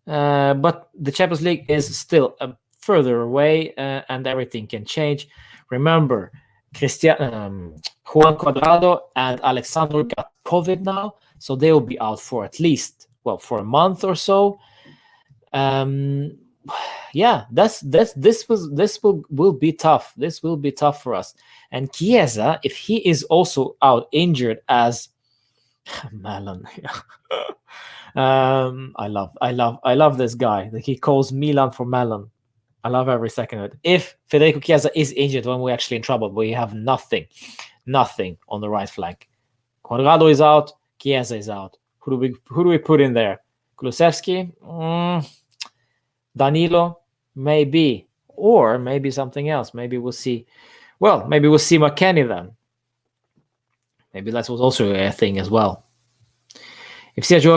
But the Champions League is still further away, and everything can change. Remember, Juan Cuadrado and Alexandro got COVID now, so they will be out for at least, for a month or so. Yeah, this will be tough. This will be tough for us. And Chiesa, if he is also out injured as Milan, I love this guy. Like, he calls Milan for Milan. I love every second of it. If Federico Chiesa is injured, when we're actually in trouble, we have nothing on the right flank. Cuadrado is out. Chiesa is out. Who do we put in there? Kulusevski, Danilo, maybe, or maybe something else. Maybe we'll see. Well, maybe we'll see McKennie then. Maybe that was also a thing as well. If Sergio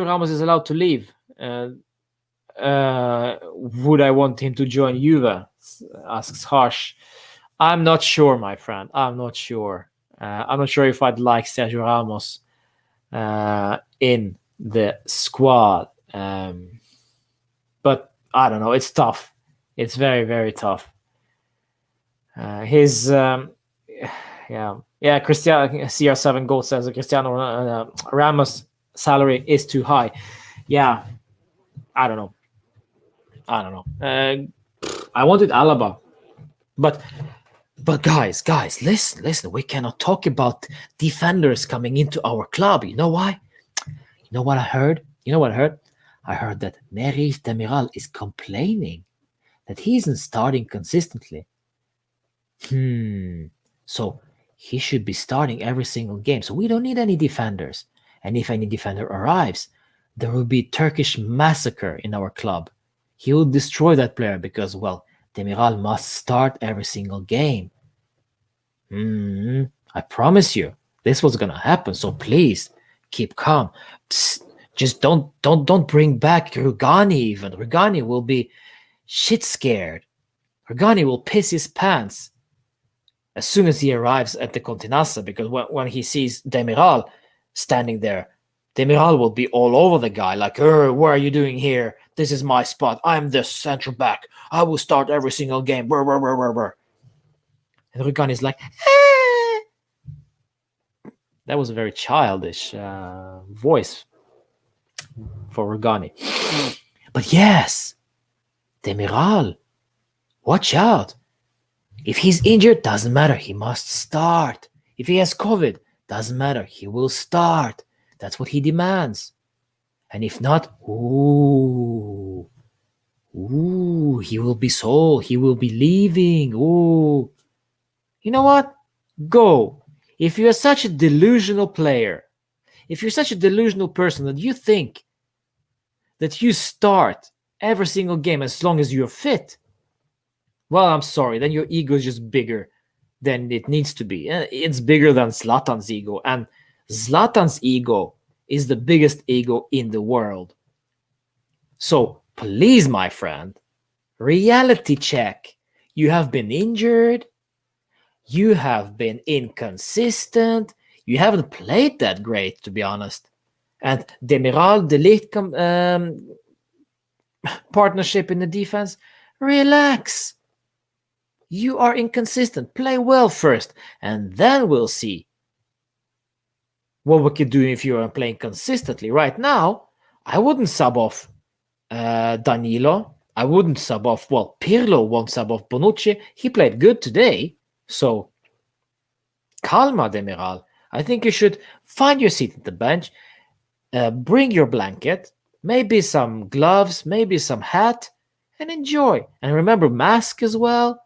Ramos is allowed to leave, would I want him to join Juve? Asks Harsh. I'm not sure, my friend. I'm not sure. I'm not sure if I'd like Sergio Ramos in the squad. But I don't know. It's tough. It's very, very tough. Cristiano CR7 Gold says that Cristiano Ramos' salary is too high. Yeah, I don't know. I wanted Alaba, but guys, listen. We cannot talk about defenders coming into our club. You know why? You know what I heard? I heard that Merih Demiral is complaining that he isn't starting consistently. So he should be starting every single game. So we don't need any defenders. And if any defender arrives, there will be Turkish massacre in our club. He will destroy that player because, Demiral must start every single game. I promise you, this was gonna happen. So please keep calm. Psst, just don't bring back Rugani even. Rugani will be shit scared. Rugani will piss his pants as soon as he arrives at the Continassa, because when he sees Demiral standing there, Demiral will be all over the guy, like, what are you doing here? This is my spot. I'm the central back. I will start every single game. And Rugani is like, That was a very childish voice for Rugani. But yes, Demiral, watch out. If he's injured, doesn't matter. He must start. If he has COVID, doesn't matter. He will start. That's what he demands. And if not, he will be sold. He will be leaving. You know what? Go. If you're such a delusional player, if you're such a delusional person that you think that you start every single game as long as you're fit, well, I'm sorry. Then your ego is just bigger than it needs to be. It's bigger than Zlatan's ego, and Zlatan's ego is the biggest ego in the world. So please, my friend, reality check. You have been injured. You have been inconsistent. You haven't played that great, to be honest. And Demiral, De Ligt partnership in the defense, relax. You are inconsistent. Play well first, and then we'll see what we could do if you are playing consistently. Right now, I wouldn't sub off Danilo. I wouldn't sub off, well, Pirlo won't sub off Bonucci. He played good today. So, calma, Demiral. I think you should find your seat at the bench, bring your blanket, maybe some gloves, maybe some hat, and enjoy. And remember, mask as well.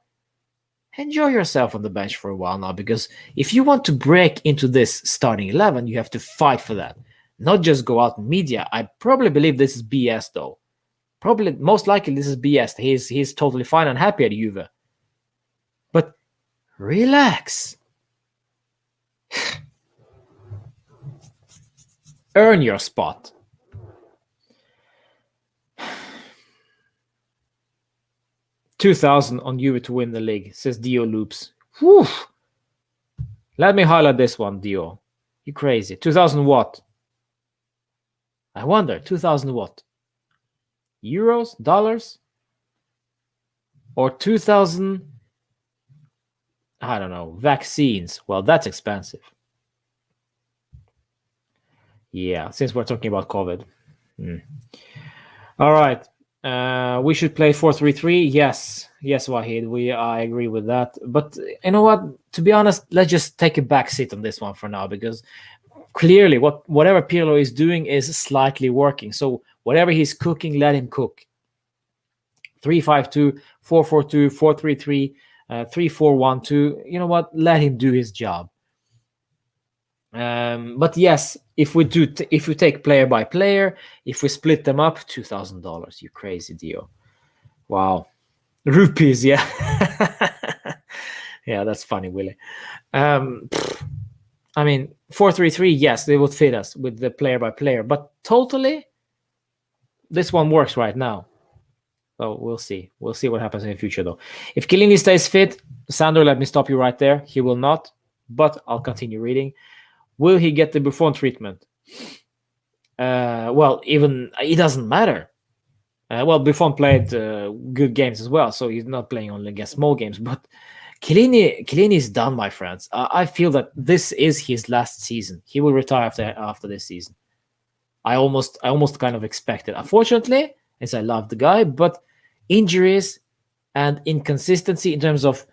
Enjoy yourself on the bench for a while now, because if you want to break into this starting 11, you have to fight for that. Not just go out in media. I probably believe this is BS, though. Probably, most likely, this is BS. He's totally fine and happy at Juve. But relax. Earn your spot. $2,000 on Juve to win the league, says Dio Loops. Whew. Let me highlight this one, Dio. You crazy. 2,000 what? I wonder, 2,000 what? Euros? Dollars? Or 2,000, I don't know, vaccines? Well, that's expensive. Yeah, since we're talking about COVID. All right. We should play 4-3-3. Yes, Wahid. I agree with that. But you know what? To be honest, let's just take a back seat on this one for now, because clearly whatever Pirlo is doing is slightly working. So whatever he's cooking, let him cook. 3-5-2, 4-4-2, 4-3-3, 3-4-1-2. You know what? Let him do his job. But yes, if we take player by player, if we split them up, $2,000. You crazy, Dio. Wow. Rupees, yeah. Yeah, that's funny, Willie. I mean, 4-3-3, yes, they would fit us with the player by player, but totally, this one works right now. So we'll see. We'll see what happens in the future, though. If Chiellini stays fit, Sandro, let me stop you right there. He will not, but I'll continue reading. Will he get the Buffon treatment? Well, even it doesn't matter. Well, Buffon played good games as well, so he's not playing only against small games. But Chiellini is done, my friends. I feel that this is his last season. He will retire after this season. I almost kind of expect it. Unfortunately, as I love the guy, but injuries and inconsistency in terms of,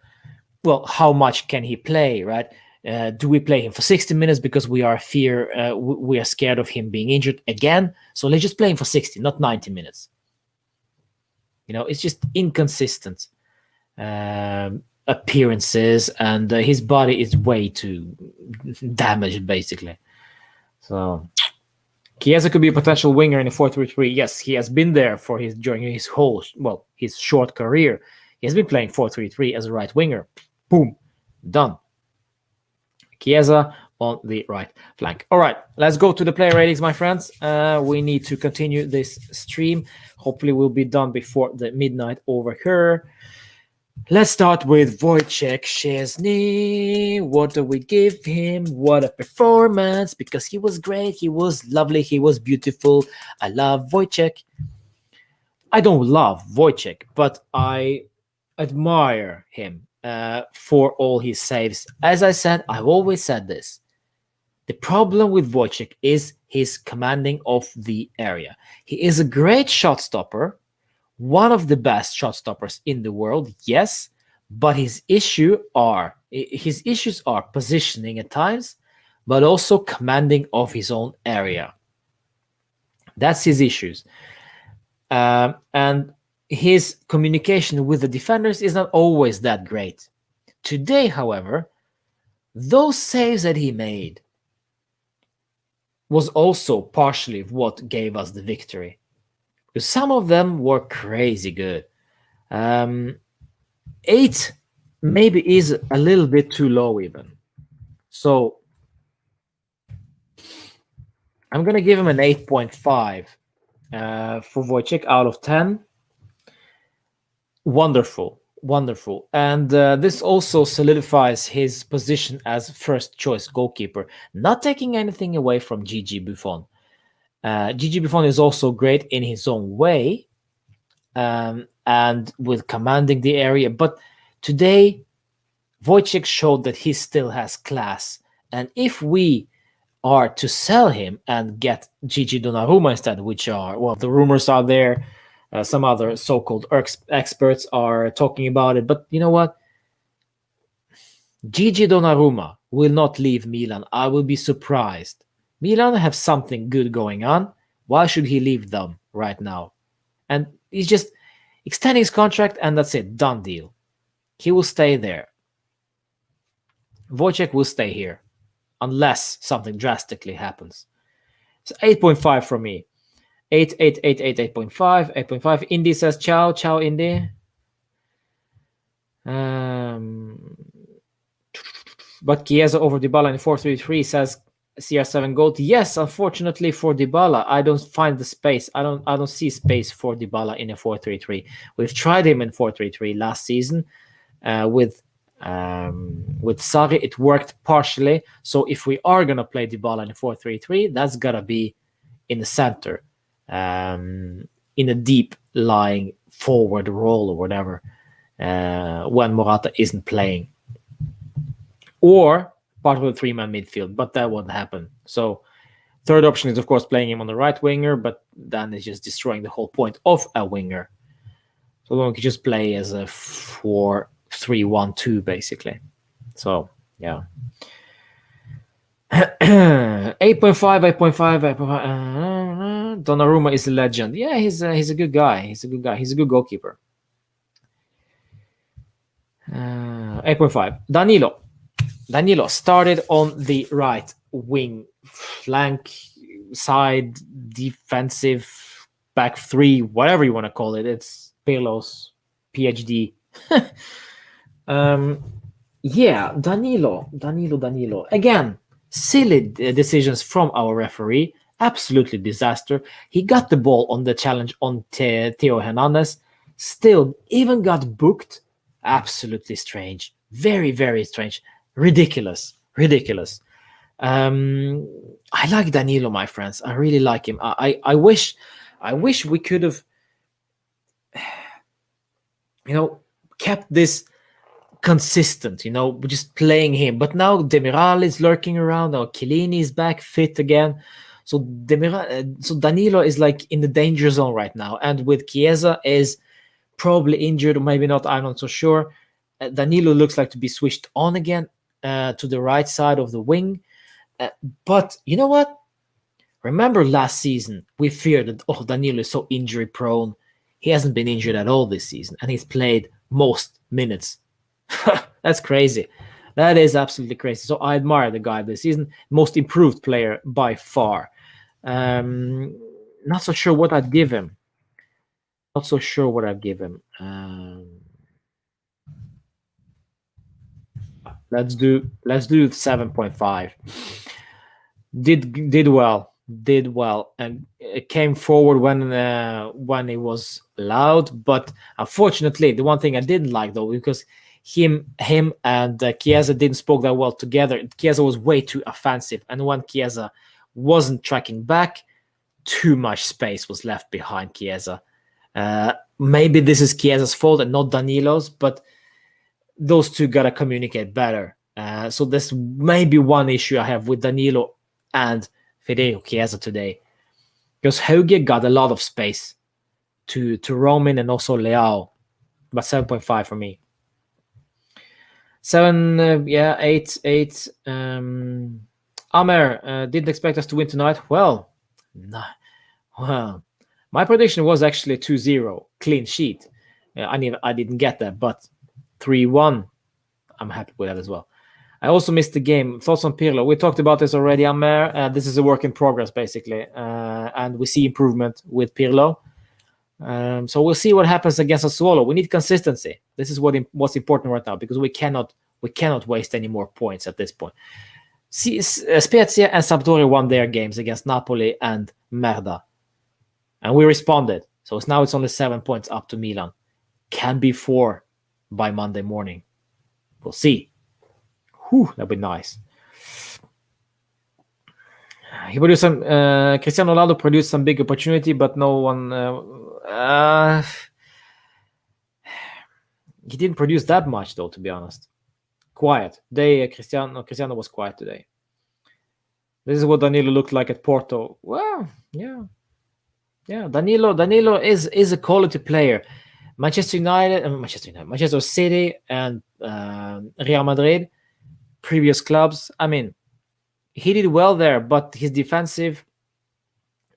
well, how much can he play, right? Do we play him for 60 minutes because we are scared of him being injured again? So let's just play him for 60, not 90 minutes. You know, it's just inconsistent appearances, and his body is way too damaged, basically. So Chiesa could be a potential winger in a 4-3-3. Yes, he has been there during his his short career. He has been playing 4-3-3 as a right winger. Boom, done. Chiesa on the right flank. All right, let's go to the player ratings, my friends. We need to continue this stream. Hopefully we'll be done before the midnight over here. Let's start with Wojciech Szczesny. What do we give him? What a performance, because he was great, he was lovely, he was beautiful. I love Wojciech. I don't love Wojciech, but I admire him for all his saves. As I said, I've always said this. The problem with Wojciech is his commanding of the area. He is a great shot stopper, one of the best shot stoppers in the world, yes, but his issues are positioning at times, but also commanding of his own area. That's his issues. And his communication with the defenders is not always that great. Today, however, those saves that he made was also partially what gave us the victory. Because some of them were crazy good. 8 maybe is a little bit too low even. So I'm going to give him an 8.5 for Wojciech out of 10. Wonderful, wonderful. And this also solidifies his position as first choice goalkeeper, not taking anything away from Gigi Buffon. Gigi Buffon is also great in his own way, and with commanding the area. But today, Wojciech showed that he still has class. And if we are to sell him and get Gigi Donnarumma instead, which are, well, the rumors are there. Some other so-called experts are talking about it. But you know what? Gigi Donnarumma will not leave Milan. I will be surprised. Milan have something good going on. Why should he leave them right now? And he's just extending his contract, and that's it. Done deal. He will stay there. Wojciech will stay here unless something drastically happens. So 8.5 from me. 8.5. 8.5. Indy says ciao. Ciao, Indy. But Chiesa over Dybala in 4-3-3 says CR7 Gold. Yes, unfortunately for Dybala, I don't find the space. I don't see space for Dybala in a 4-3-3. We've tried him in 4-3-3 last season with Sarri. It worked partially. So if we are gonna play Dybala in a 4-3-3, that's gotta be in the center, in a deep lying forward role or whatever, when Morata isn't playing. Or part of the three-man midfield, but that won't happen. So third option is, of course, playing him on the right winger, but then it's just destroying the whole point of a winger. So we could just play as a 4-3-1-2, basically. So, yeah. 8.5, 8.5, 8.5. Donnarumma is a legend. Yeah, he's a good guy. He's a good guy. He's a good goalkeeper. 8.5. Danilo started on the right wing, flank, side, defensive, back three, whatever you want to call it. It's Pirlo's PhD. Yeah, Danilo. Again, silly decisions from our referee. Absolutely disaster. He got the ball on the challenge on Theo Hernandez. Still, even got booked. Absolutely strange. Very, very strange. Ridiculous. I like Danilo, my friends. I really like him. I wish we could have, kept this consistent, just playing him. But now Demiral is lurking around. Now Chiellini is back fit again. So Danilo is like in the danger zone right now. And with Chiesa is probably injured or maybe not, I'm not so sure. Danilo looks like to be switched on again to the right side of the wing. But you know what? Remember last season, we feared that, Danilo is so injury prone. He hasn't been injured at all this season, and he's played most minutes. That's crazy. That is absolutely crazy. So I admire the guy this season. Most improved player by far. Not so sure what I'd give him. Let's do 7.5. Did well, and it came forward when it was allowed. But unfortunately, the one thing I didn't like though, because him and Chiesa didn't spoke that well together. Chiesa was way too offensive, and when Chiesa wasn't tracking back, too much space was left behind Chiesa. Maybe this is Chiesa's fault and not Danilo's, but those two gotta communicate better. So there's maybe one issue I have with Danilo and Federico Chiesa today, because Hauge got a lot of space to roam in, and also Leao, but 7.5 for me. 8. Amer didn't expect us to win tonight. Well, my prediction was actually 2-0 clean sheet. I didn't get that, but 3-1. I'm happy with that as well. I also missed the game. Thoughts on Pirlo? We talked about this already, Amer. This is a work in progress, basically. And we see improvement with Pirlo. So we'll see what happens against Sassuolo. We need consistency. This is what's important right now, because we cannot waste any more points at this point. Spezia and Sampdoria won their games against Napoli and Merda, and we responded. So now it's only 7 points up to Milan. Can be 4 by Monday morning. We'll see. Whew, that'd be nice. He produced some. Cristiano Ronaldo produced some big opportunity, but no one. He didn't produce that much, though. To be honest, quiet. Cristiano was quiet today. This is what Danilo looked like at Porto. Well, yeah. Danilo is a quality player. Manchester City, and Real Madrid, previous clubs. I mean, he did well there, but his defensive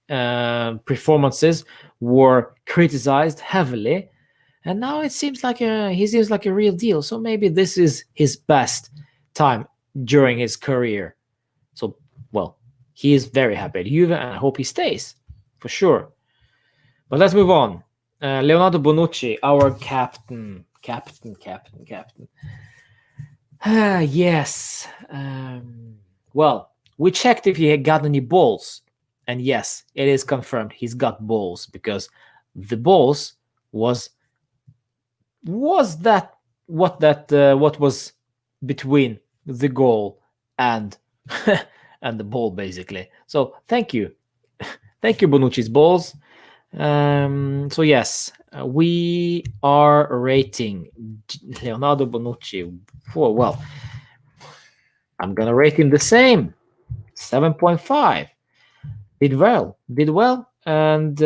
performances were criticized heavily, and now it seems like he seems like a real deal. So maybe this is his best time during his career. So, well, he is very happy at Juve, and I hope he stays for sure. But let's move on. Leonardo Bonucci, our captain. Yes. Well, we checked if he had got any balls, and yes, it is confirmed he's got balls, because the balls was that what was between the goal and and the ball, basically. So thank you, Bonucci's balls. So yes, we are rating Leonardo Bonucci. Well, I'm gonna rate him the same, 7.5. Did well, and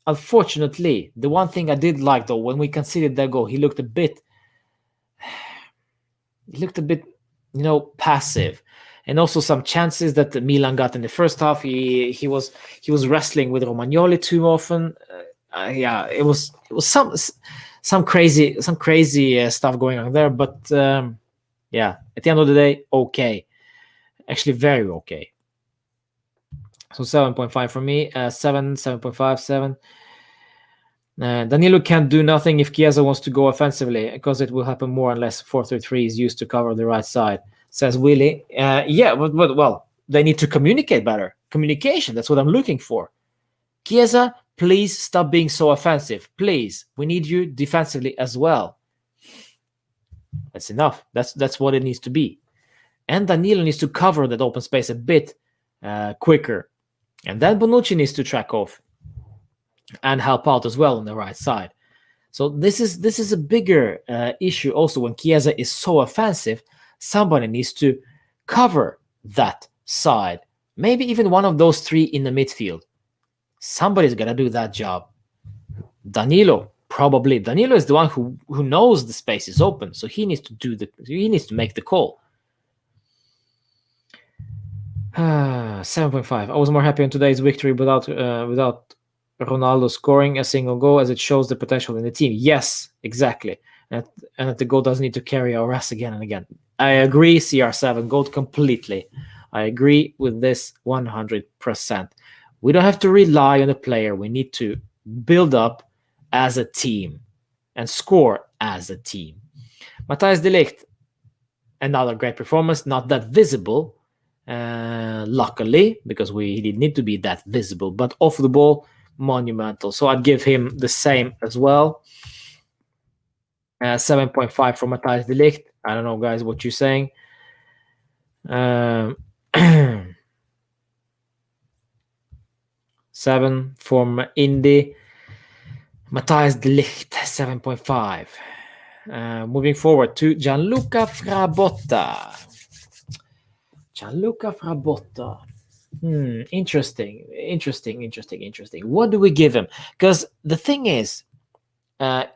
unfortunately, the one thing I did like, though, when we conceded that goal, he looked a bit, passive. And also some chances that Milan got in the first half, he was wrestling with Romagnoli too often. It was some crazy stuff going on there. But at the end of the day, okay, actually very okay. So 7.5 for me, 7.5, 7. Danilo can't do nothing if Chiesa wants to go offensively, because it will happen more unless 4-3-3 is used to cover the right side, says Willie. But they need to communicate better. Communication, that's what I'm looking for. Chiesa, please stop being so offensive. Please, we need you defensively as well. That's enough. That's what it needs to be. And Danilo needs to cover that open space a bit quicker. And then Bonucci needs to track off and help out as well on the right side. So this is a bigger issue also. When Chiesa is so offensive, somebody needs to cover that side. Maybe even one of those three in the midfield. Somebody's gonna do that job. Danilo, probably. Danilo is the one who knows the space is open, so he needs to make the call. 7.5. I was more happy on today's victory without Ronaldo scoring a single goal, as it shows the potential in the team. Yes, exactly. And that the goal doesn't need to carry our ass again and again. I agree, CR7 Gold, completely. I agree with this 100%. We don't have to rely on a player. We need to build up as a team and score as a team. Matthijs de Ligt, another great performance, not that visible, luckily, because he didn't need to be that visible, but off the ball, monumental. So I'd give him the same as well. 7.5 for Matthijs de Ligt. I don't know, guys, what you're saying. 7 from Indy. Matthijs de Ligt, 7.5. Moving forward to Gianluca Frabotta. Interesting. What do we give him? Because the thing is,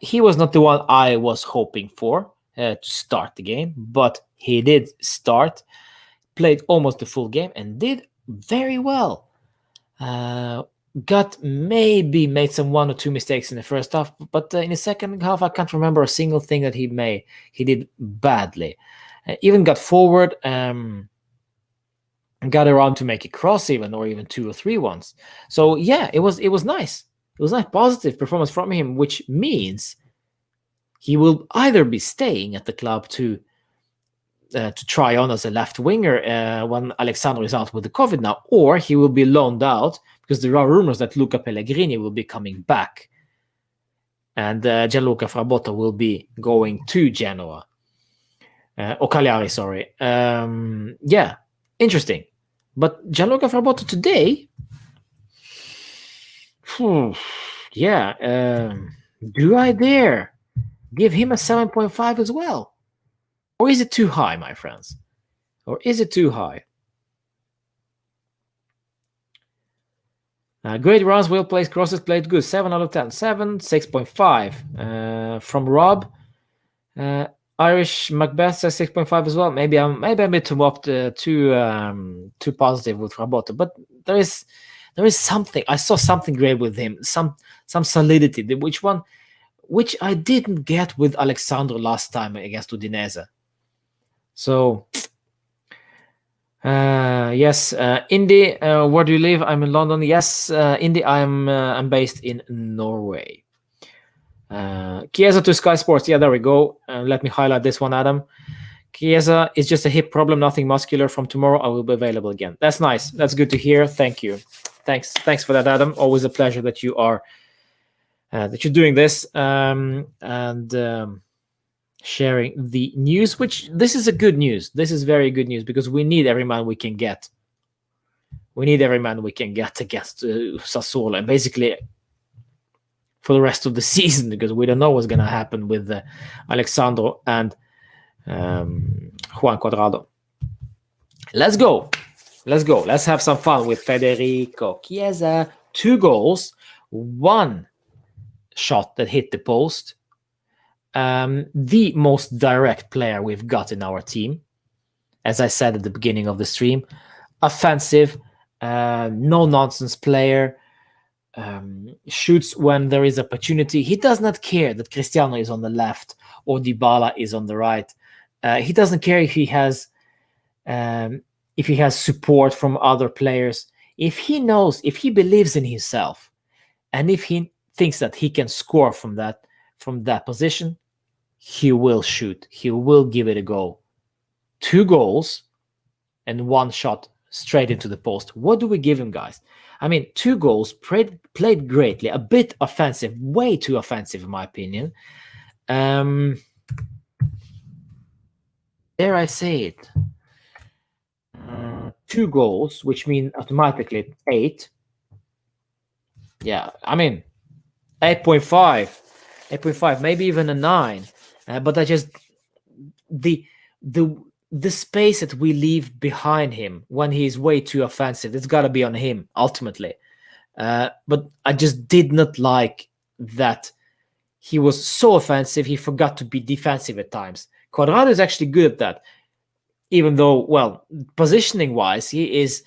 he was not the one I was hoping for to start the game, but he did start, played almost the full game, and did very well. Made some 1 or 2 mistakes in the first half, but in the second half, I can't remember a single thing that he made. He did badly. Even got forward, got around to make a cross even, or even 2 or 3 ones. So yeah, it was nice. It was a positive performance from him, which means he will either be staying at the club to try on as a left winger when Alexandro is out with the COVID now, or he will be loaned out because there are rumors that Luca Pellegrini will be coming back and Gianluca Frabotta will be going to Genoa. Or Cagliari, sorry. Yeah, interesting. But Gianluca Frabotta today, yeah, do I dare give him a 7.5 as well? Or is it too high, my friends? Or is it too high? Great runs, well placed, crosses played good. 7 out of 10. 7, 6.5. From Rob. Irish Macbeth says 6.5 as well. Maybe I'm a bit too positive with Frabotta, but there is something. I saw something great with him, some solidity, which I didn't get with Alexandro last time against Udinese. So yes, Indy, where do you live? I'm in London. Yes, Indy, I'm based in Norway. Chiesa to Sky Sports. Yeah, there we go. Let me highlight this one, Adam. Chiesa is just a hip problem, nothing muscular. From tomorrow, I will be available again. That's nice. That's good to hear. Thank you. Thanks for that, Adam. Always a pleasure that you are that you're doing this and sharing the news. Which this is a good news. This is very good news because we need every man we can get. We need every man we can get against Sassuolo, and basically for the rest of the season, because we don't know what's going to happen with Alexandro and Juan Cuadrado. Let's go. Let's have some fun with Federico Chiesa. 2 goals, 1 shot that hit the post. The most direct player we've got in our team. As I said at the beginning of the stream, offensive, no-nonsense player. Shoots when there is opportunity. He does not care that Cristiano is on the left or Dybala is on the right. He doesn't care if he has support from other players. If he believes in himself, and if he thinks that he can score from that position, he will shoot. He will give it a go. 2 goals and 1 shot straight into the post. What do we give him, guys? I mean, 2 goals, played greatly, a bit offensive, way too offensive in my opinion. Dare I say it? 2 goals, which mean automatically 8. Yeah, I mean, 8.5, maybe even a 9. But I just the space that we leave behind him when he's way too offensive, it's got to be on him ultimately. But I just did not like that he was so offensive, he forgot to be defensive at times. Cuadrado is actually good at that, even though, well, positioning-wise, he is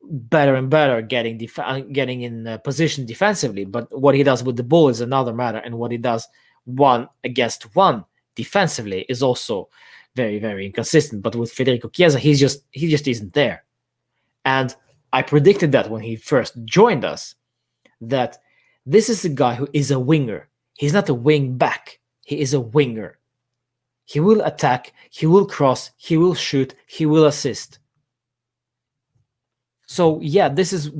better and better getting in position defensively. But what he does with the ball is another matter, and what he does 1-against-1 defensively is also very, very inconsistent. But with Federico Chiesa, he just isn't there. And I predicted that when he first joined us, that this is a guy who is a winger. He's not a wing back. He is a winger. He will attack, he will cross, he will shoot, he will assist. So yeah, this is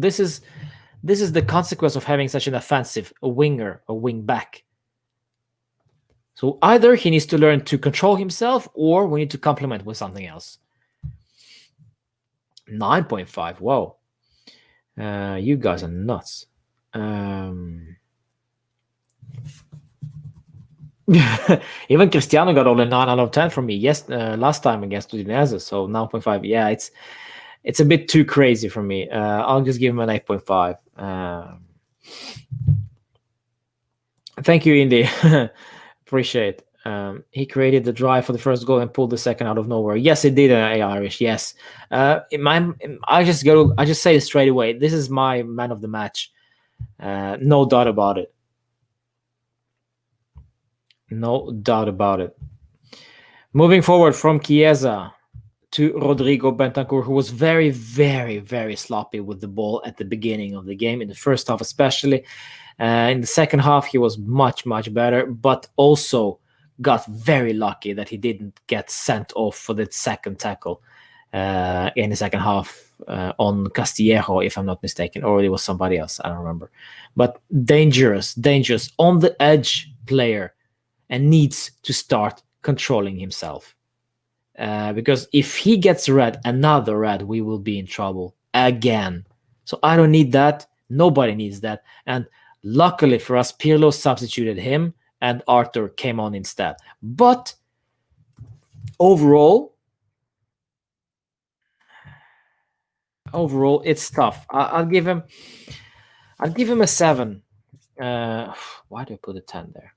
the consequence of having such an offensive, a winger, a wing back. So either he needs to learn to control himself, or we need to complement with something else. 9.5. Whoa. You guys are nuts. Even Cristiano got only 9 out of 10 from me. Yes, last time against Udinese. So 9.5. Yeah, it's a bit too crazy for me. I'll just give him an 8.5. Thank you, Indy. Appreciate. He created the drive for the first goal and pulled the second out of nowhere. Yes, it did. Irish. Yes. I just say it straight away. This is my man of the match. No doubt about it. No doubt about it. Moving forward from Chiesa to Rodrigo Bentancur, who was very, very, very sloppy with the ball at the beginning of the game, in the first half especially. In the second half, he was much, much better, but also got very lucky that he didn't get sent off for the second tackle in the second half on Castillejo, if I'm not mistaken, or it was somebody else, I don't remember. But dangerous, on the edge player, and needs to start controlling himself. Because if he gets another red, we will be in trouble again. So I don't need that. Nobody needs that. And luckily for us, Pirlo substituted him and Arthur came on instead. But overall, it's tough. I'll give him a 7. Why do I put a 10 there?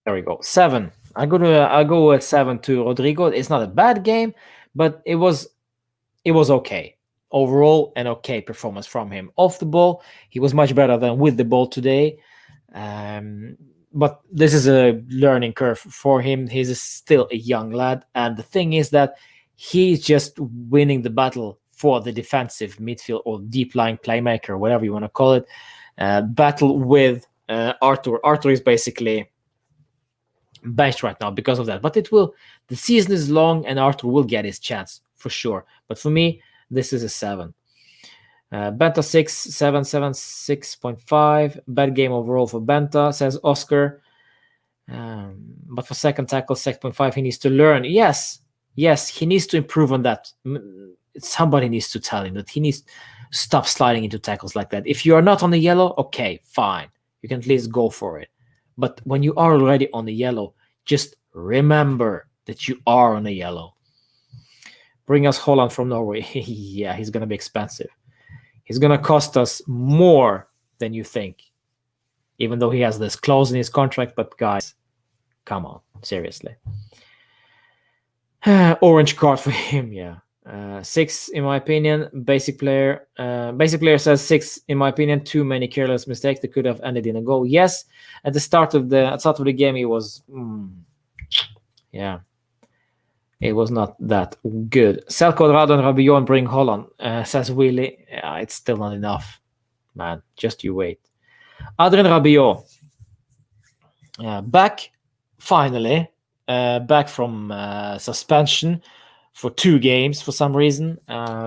There we go. 7. I'll go with 7 to Rodrigo. It's not a bad game, but it was okay. Overall, an okay performance from him. Off the ball, he was much better than with the ball today. But this is a learning curve for him. He's still a young lad. And the thing is that he's just winning the battle for the defensive midfield or deep lying playmaker, whatever you want to call it. Battle with Arthur. Arthur is basically benched right now because of that. But the season is long and Arthur will get his chance for sure. But for me, this is a 7. Benta 6, 7, 7, 6.5. Bad game overall for Benta, says Oscar. But for second tackle, 6.5, he needs to learn. Yes, he needs to improve on that. Somebody needs to tell him that he needs to stop sliding into tackles like that. If you are not on the yellow, okay, fine. You can at least go for it. But when you are already on the yellow, just remember that you are on the yellow. Bring us Holland from Norway. Yeah, he's going to be expensive. He's going to cost us more than you think, even though he has this clause in his contract. But guys, come on, seriously. Orange card for him, yeah. 6, in my opinion. Basic player says 6, in my opinion. Too many careless mistakes that could have ended in a goal. Yes, at the start of the game, he was, it was not that good. Sell Cuadrado and Rabiot and bring Holland, says Willie. Yeah, it's still not enough, man. Just you wait. Adrien Rabiot, back finally, back from suspension for 2 games for some reason,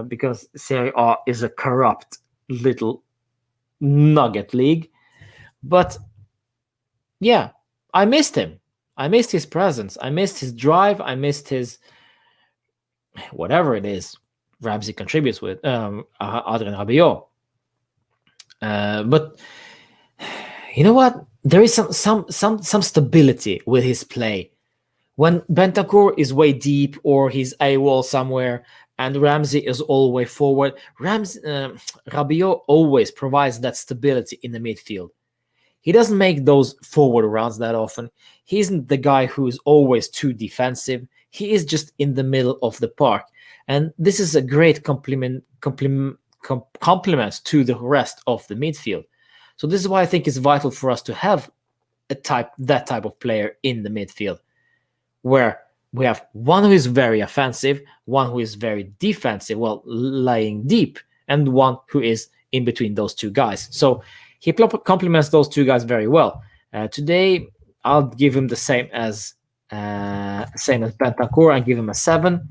because Serie A is a corrupt little nugget league. But yeah, I missed him. I missed his presence. I missed his drive. I missed his whatever it is Ramsey contributes with, Adrien Rabiot. But you know what? There is some stability with his play. When Bentancur is way deep or he's AWOL somewhere and Ramsey is all the way forward, Rabiot always provides that stability in the midfield. He doesn't make those forward runs that often. He isn't the guy who is always too defensive. He is just in the middle of the park. And this is a great complement to the rest of the midfield. So this is why I think it's vital for us to have that type of player in the midfield, where we have one who is very offensive, one who is very defensive, lying deep, and one who is in between those two guys. So he complements those two guys very well. Today, I'll give him the same as Bentancur. I give him a 7.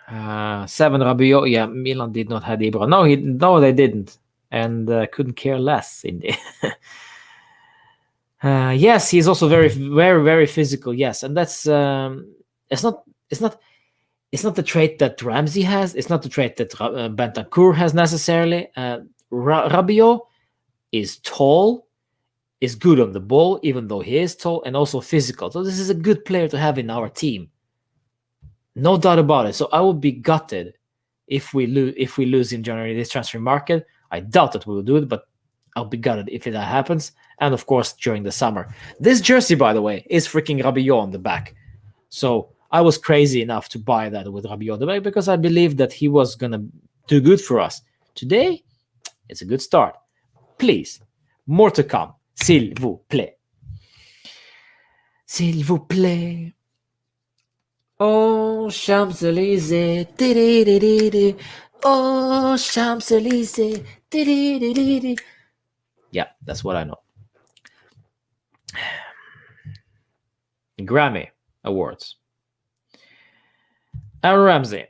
7 Rabiot. Yeah, Milan did not have Ibra. No, they didn't, and couldn't care less. Indeed. Yes, he's also very, very, very physical. Yes, and that's it's not the trait that Ramsey has. It's not the trait that Bentancur has necessarily. Rabiot is tall, is good on the ball, even though he is tall, and also physical. So this is a good player to have in our team. No doubt about it. So I will be gutted if we lose in January this transfer market. I doubt that we will do it, but I'll be gutted if that happens. And of course, during the summer. This jersey, by the way, is freaking Rabiot on the back. So I was crazy enough to buy that with Rabiot on the back because I believed that he was going to do good for us. Today, it's a good start. Please, more to come. S'il vous plaît. S'il vous plaît. Oh, Champs-Élysées. Di-di-di-di-di. Oh, Champs-Élysées. Di-di-di-di-di. Yeah, that's what I know. Grammy Awards. Aaron Ramsey.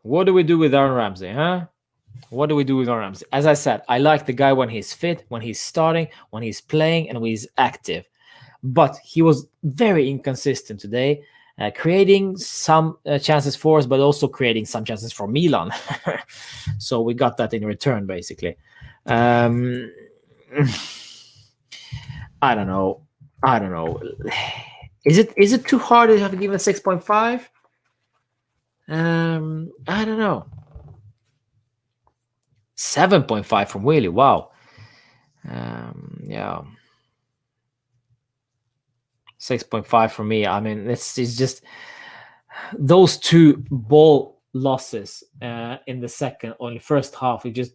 What do we do with Aaron Ramsey, huh? What do we do with Aaron Ramsey? As I said, I like the guy when he's fit, when he's starting, when he's playing, and when he's active. But he was very inconsistent today, creating some chances for us, but also creating some chances for Milan. So we got that in return, basically. I don't know. Is it too hard to have given 6.5? I don't know. 7.5 from Willie. Wow. Yeah. 6.5 for me. I mean, it's just those two ball losses in the second or in the first half. It just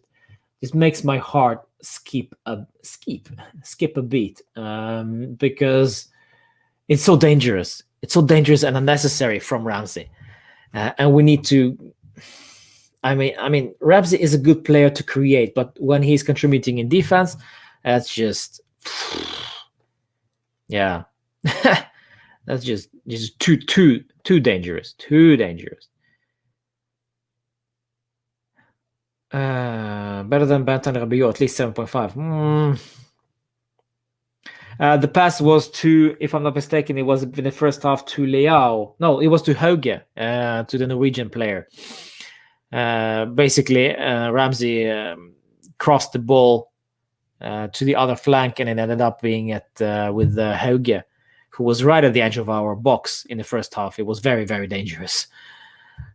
makes my heart skip a beat because it's so dangerous. It's so dangerous and unnecessary from Ramsey, and we need to. I mean, Ramsey is a good player to create, but when he's contributing in defense, that's just yeah. That's just too dangerous. Too dangerous. Better than Benton Rabiot, at least 7.5. The pass was to, if I'm not mistaken, it was in the first half to Leao. No, it was to Hauge, to the Norwegian player. Basically, Ramsey crossed the ball to the other flank, and it ended up being with Hauge, who was right at the edge of our box in the first half. It was very, very dangerous.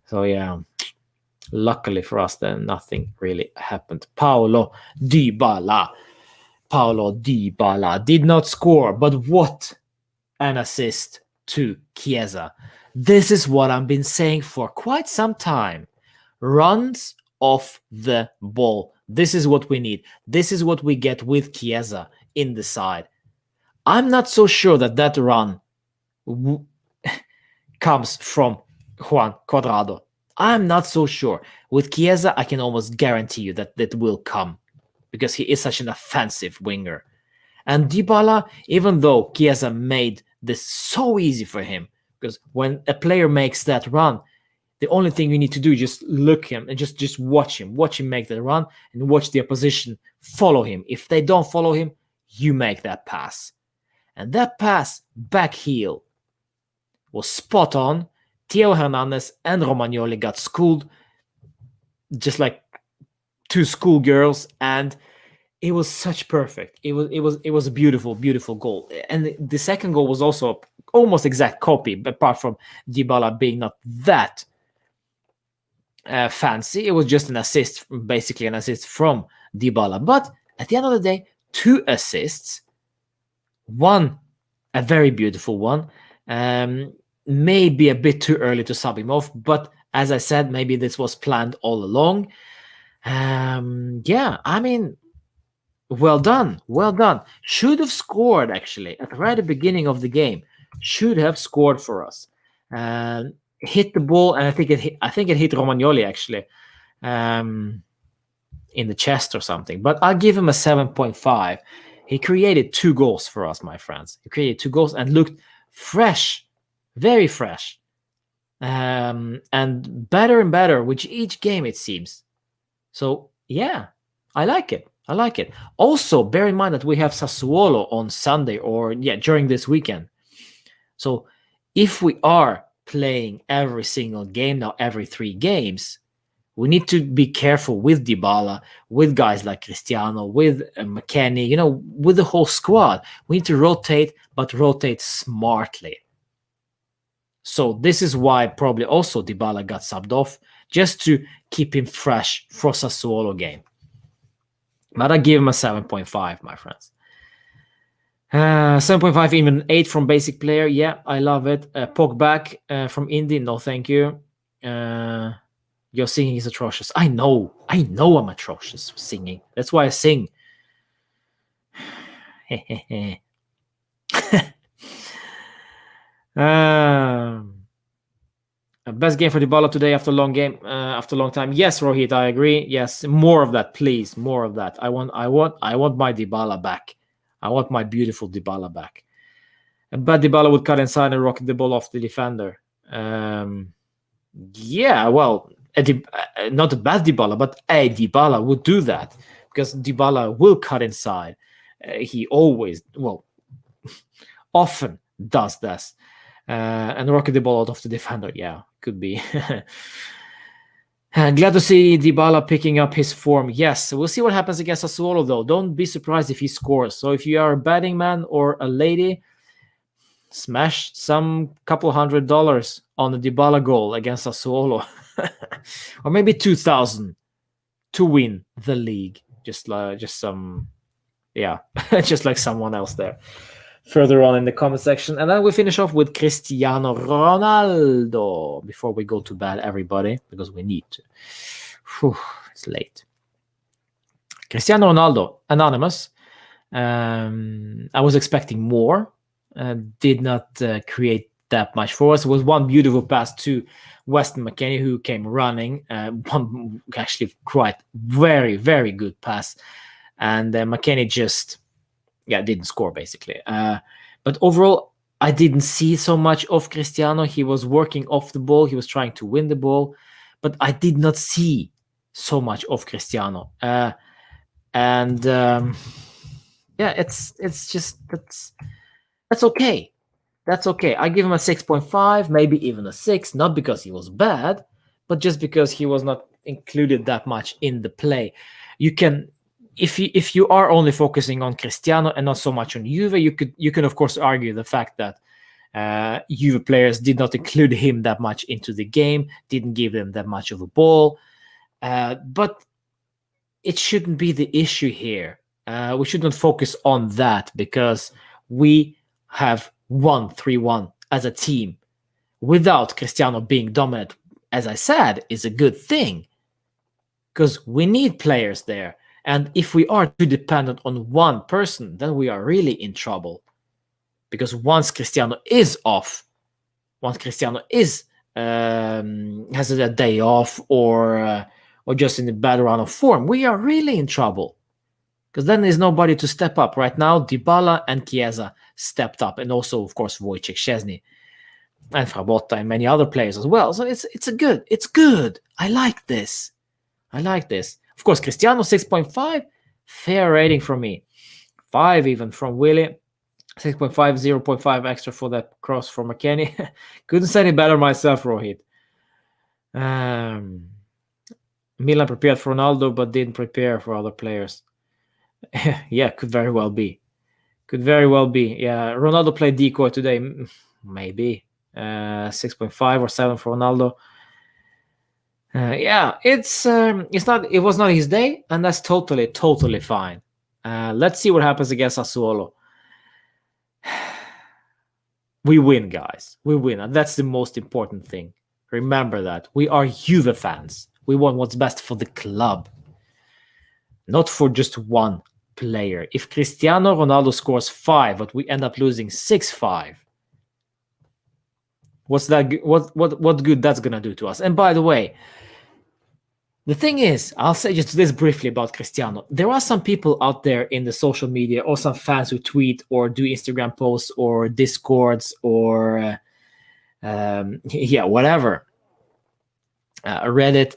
So yeah, luckily for us, then nothing really happened. Paulo Dybala did not score, but what an assist to Chiesa. This is what I've been saying for quite some time. Runs off the ball. This is what we need. This is what we get with Chiesa in the side. I'm not so sure that run comes from Juan Cuadrado. I'm not so sure. With Chiesa, I can almost guarantee you that will come because he is such an offensive winger. And Dybala, even though Chiesa made this so easy for him, because when a player makes that run, the only thing you need to do is just look him and just watch him make that run and watch the opposition follow him. If they don't follow him, you make that pass. And that pass back heel was spot on. Theo Hernandez and Romagnoli got schooled just like two schoolgirls, and it was such perfect. It was a beautiful, beautiful goal. And the second goal was also almost exact copy, apart from Dybala being not that fancy. It was just an assist, basically an assist from Dybala. But at the end of the day, 2 assists, one a very beautiful one. Maybe a bit too early to sub him off, but as I said, maybe this was planned all along. Yeah, I mean, well done. Should have scored actually at right at the beginning of the game. Should have scored for us. Hit the ball, and I think it hit Romagnoli actually, in the chest or something. But I'll give him a 7.5. He created 2 goals for us, my friends. He created 2 goals and looked fresh, very fresh, and better and better with each game, it seems. So yeah, I like it. Also, bear in mind that we have Sassuolo on Sunday, or during this weekend. So if we are playing every single game now, every 3 games, we need to be careful with Dybala, with guys like Cristiano, with McKennie, with the whole squad. We need to rotate, but rotate smartly. So this is why probably also Dybala got subbed off, just to keep him fresh for Sassuolo game. But I give him a 7.5, my friends. 7.5, even 8 from basic player. Yeah, I love it. Pogba from Indy. No, thank you. Your singing is atrocious. I know I'm atrocious singing. That's why I sing. Best game for Dybala today after a long game, after a long time. Yes, Rohit, I agree. Yes, more of that, please. More of that. I want my Dybala back. I want my beautiful Dybala back. But Dybala would cut inside and rocket the ball off the defender. Yeah, well, not a bad Dybala, but a Dybala would do that because Dybala will cut inside. He always, well, often does this. And rocket the ball out of the defender. Yeah, could be. Glad to see Dybala picking up his form. Yes, we'll see what happens against Sassuolo, though. Don't be surprised if he scores. So if you are a betting man or a lady, smash some couple $100 on the Dybala goal against Sassuolo. Or maybe 2,000 to win the league. Just some, yeah, just like someone else there. Further on in the comment section. And then we finish off with Cristiano Ronaldo before we go to bed, everybody, because we need to. Whew, it's late. Cristiano Ronaldo, anonymous. I was expecting more. Did not create that much for us. It was one beautiful pass to Weston McKennie, who came running. One actually quite very, very good pass. And McKennie just didn't score basically. But overall, I didn't see so much of Cristiano. He was working off the ball. He was trying to win the ball, but I did not see so much of Cristiano. It's just that's okay. That's okay. I give him a 6.5, maybe even a 6, not because he was bad, but just because he was not included that much in the play. You can, if you are only focusing on Cristiano and not so much on Juve, you can of course argue the fact that Juve players did not include him that much into the game, didn't give him that much of a ball, but it shouldn't be the issue here. We should not focus on that because we have won 3-1 as a team without Cristiano being dominant, as I said, is a good thing because we need players there. And if we are too dependent on one person, then we are really in trouble. Because once Cristiano is off, once Cristiano is has a day off or just in a bad run of form, we are really in trouble. Because then there's nobody to step up. Right now, Dybala and Chiesa stepped up. And also, of course, Wojciech Szczesny and Frabotta and many other players as well. So it's good. I like this. Of course, Cristiano 6.5, fair rating from me. 5 even from Willie. 6.5, 0.5 extra for that cross from McKennie. Couldn't say it better myself, Rohit. Milan prepared for Ronaldo, but didn't prepare for other players. Yeah, could very well be. Yeah, Ronaldo played decoy today. Maybe 6.5 or 7 for Ronaldo. It was not his day, and that's totally fine. Let's see what happens against Sassuolo. We win, guys. We win, and that's the most important thing. Remember that. We are Juve fans. We want what's best for the club, not for just one player. If Cristiano Ronaldo scores 5, but we end up losing 6-5, what's that? What good that's gonna do to us? And by the way, the thing is, I'll say just this briefly about Cristiano. There are some people out there in the social media, or some fans who tweet or do Instagram posts or Discords or whatever, Reddit.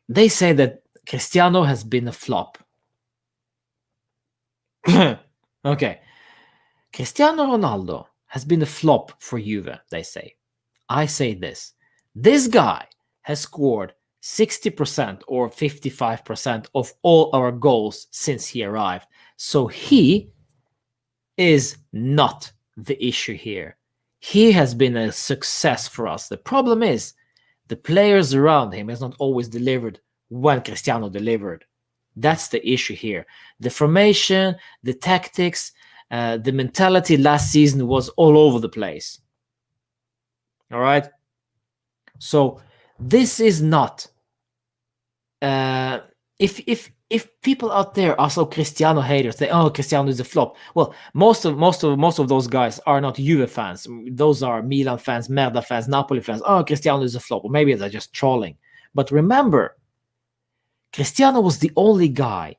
They say that Cristiano has been a flop. Okay. Cristiano Ronaldo has been a flop for Juve, they say. I say this. This guy has scored 60% or 55% of all our goals since he arrived. So he is not the issue here. He has been a success for us. The problem is the players around him has not always delivered when Cristiano delivered. That's the issue here. The formation, the tactics, the mentality last season was all over the place. All right? So this is not if people out there are so Cristiano haters, they Cristiano is a flop. Well, most of those guys are not Juve fans. Those are Milan fans, Merda fans, Napoli fans. Cristiano is a flop. Or maybe they're just trolling. But remember, Cristiano was the only guy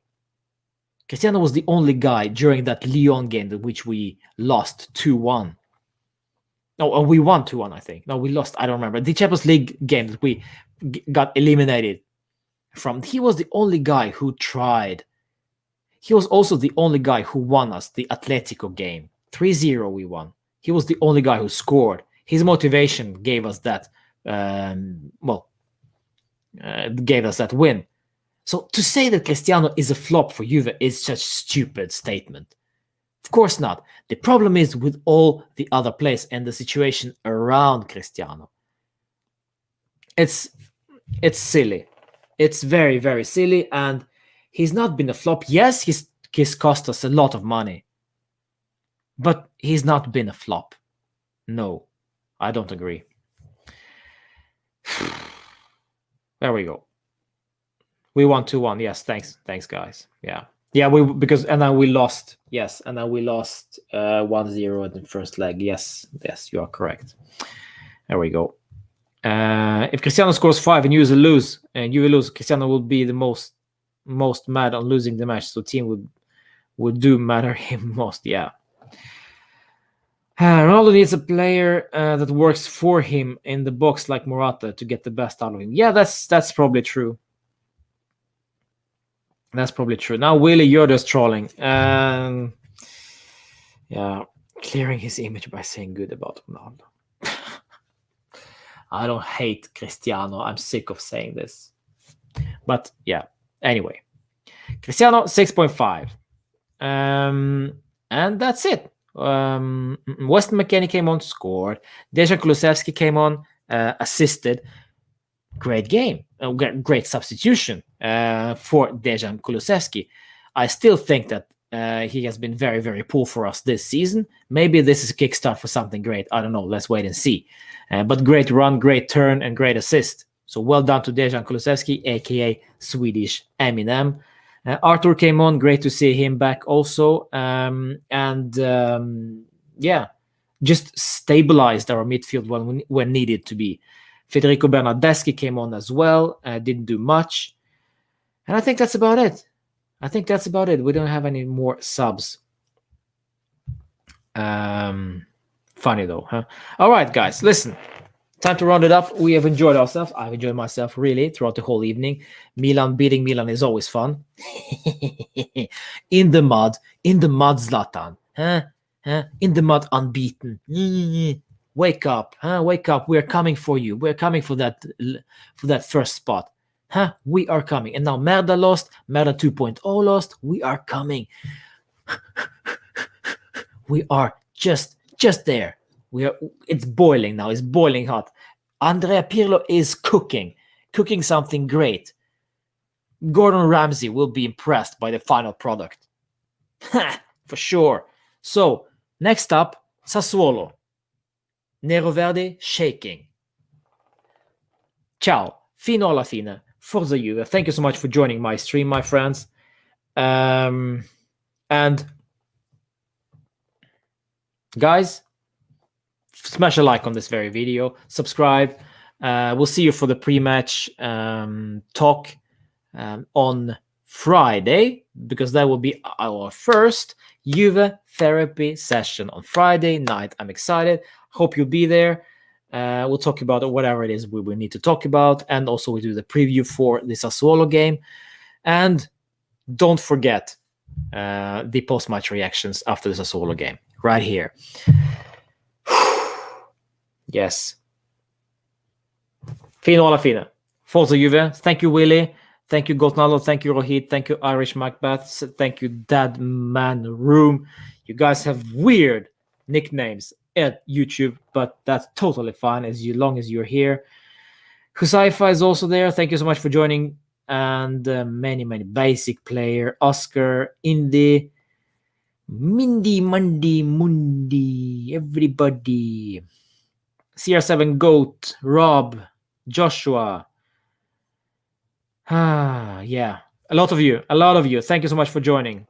during that Lyon game in which we lost 2-1. No, we won 2-1, I think. No, we lost. I don't remember. The Champions League game that we got eliminated from. He was the only guy who tried. He was also the only guy who won us the Atletico game. 3-0 we won. He was the only guy who scored. His motivation gave us that, gave us that win. So to say that Cristiano is a flop for Juve is such a stupid statement. Of course not. The problem is with all the other players and the situation around Cristiano. It's silly. It's very, very silly, and he's not been a flop. Yes, he's cost us a lot of money, but he's not been a flop. No, I don't agree. There we go. We won 2-1. Yes, thanks, guys. Yeah, and then we lost. Yes, and then we lost 1-0 in the first leg. Yes, you are correct. There we go. If Cristiano scores 5 and you lose, Cristiano will be the most mad on losing the match. So team would do matter him most. Yeah. Ronaldo needs a player that works for him in the box like Morata to get the best out of him. Yeah, that's probably true. That's probably true. Now Willie, you're just trolling. Yeah, clearing his image by saying good about Ronaldo. I don't hate Cristiano. I'm sick of saying this. But yeah, anyway. Cristiano, 6.5. And that's it. Weston McKennie came on, scored. Dejan Kulusevski came on, assisted. Great game. Great substitution for Dejan Kulusevski. I still think that he has been very, very poor for us this season. Maybe this is a kickstart for something great. I don't know. Let's wait and see. But great run, great turn, and great assist. So well done to Dejan Kulusevski, a.k.a. Swedish Eminem. Arthur came on. Great to see him back also. Just stabilized our midfield when needed to be. Federico Bernardeschi came on as well. Didn't do much. And I think that's about it. We don't have any more subs. Funny though, huh? All right, guys, listen. Time to round it up. We have enjoyed ourselves. I've enjoyed myself really throughout the whole evening. Beating Milan is always fun. In the mud, Zlatan. Huh? In the mud, unbeaten. Wake up, huh? Wake up. We're coming for you. We're coming for that first spot. Huh? We are coming. And now Merda lost. Merda 2.0 lost. We are coming. We are just there. It's boiling now. It's boiling hot. Andrea Pirlo is cooking something great. Gordon Ramsay will be impressed by the final product. For sure. So, next up, Sassuolo. Nero Verde shaking. Ciao. Fino alla fine. Forza Juve. Thank you so much for joining my stream, my friends. And guys, smash a like on this very video. Subscribe. We'll see you for the pre-match talk on Friday, because that will be our first Juve therapy session on Friday night. I'm excited. Hope you'll be there. We'll talk about whatever it is we will need to talk about. And also we do the preview for the Sassuolo game. And don't forget the post-match reactions after the Sassuolo game. Right here. Yes. Fino alla fine. Forza Juve. Thank you, Willie. Thank you, Gotnalo. Thank you, Rohit. Thank you, Irish Macbeth. Thank you, Dad Man Room. You guys have weird nicknames at YouTube, but that's totally fine as long as you're here. Husaifa is also there. Thank you so much for joining. And many basic player. Oscar, Indy, Mindy, Mundy, Mundi, everybody. CR7 Goat, Rob, Joshua. Yeah. A lot of you. Thank you so much for joining.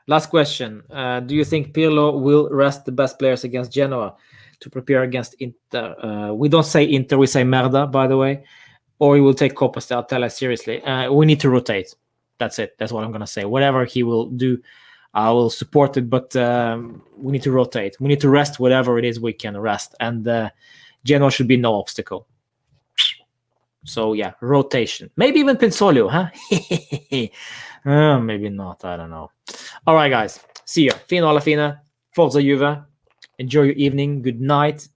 Last question. Do you think Pirlo will rest the best players against Genoa to prepare against Inter? We don't say Inter, we say Merda, by the way. Or he will take Coppa Stella seriously. We need to rotate. That's it. That's what I'm going to say. Whatever he will do, I will support it, but we need to rotate. We need to rest whatever it is we can rest. And Genoa should be no obstacle. So, yeah, rotation. Maybe even Pinsolio, huh? Maybe not. I don't know. All right, guys. See you. Fino alla fine. Forza Juve. Enjoy your evening. Good night.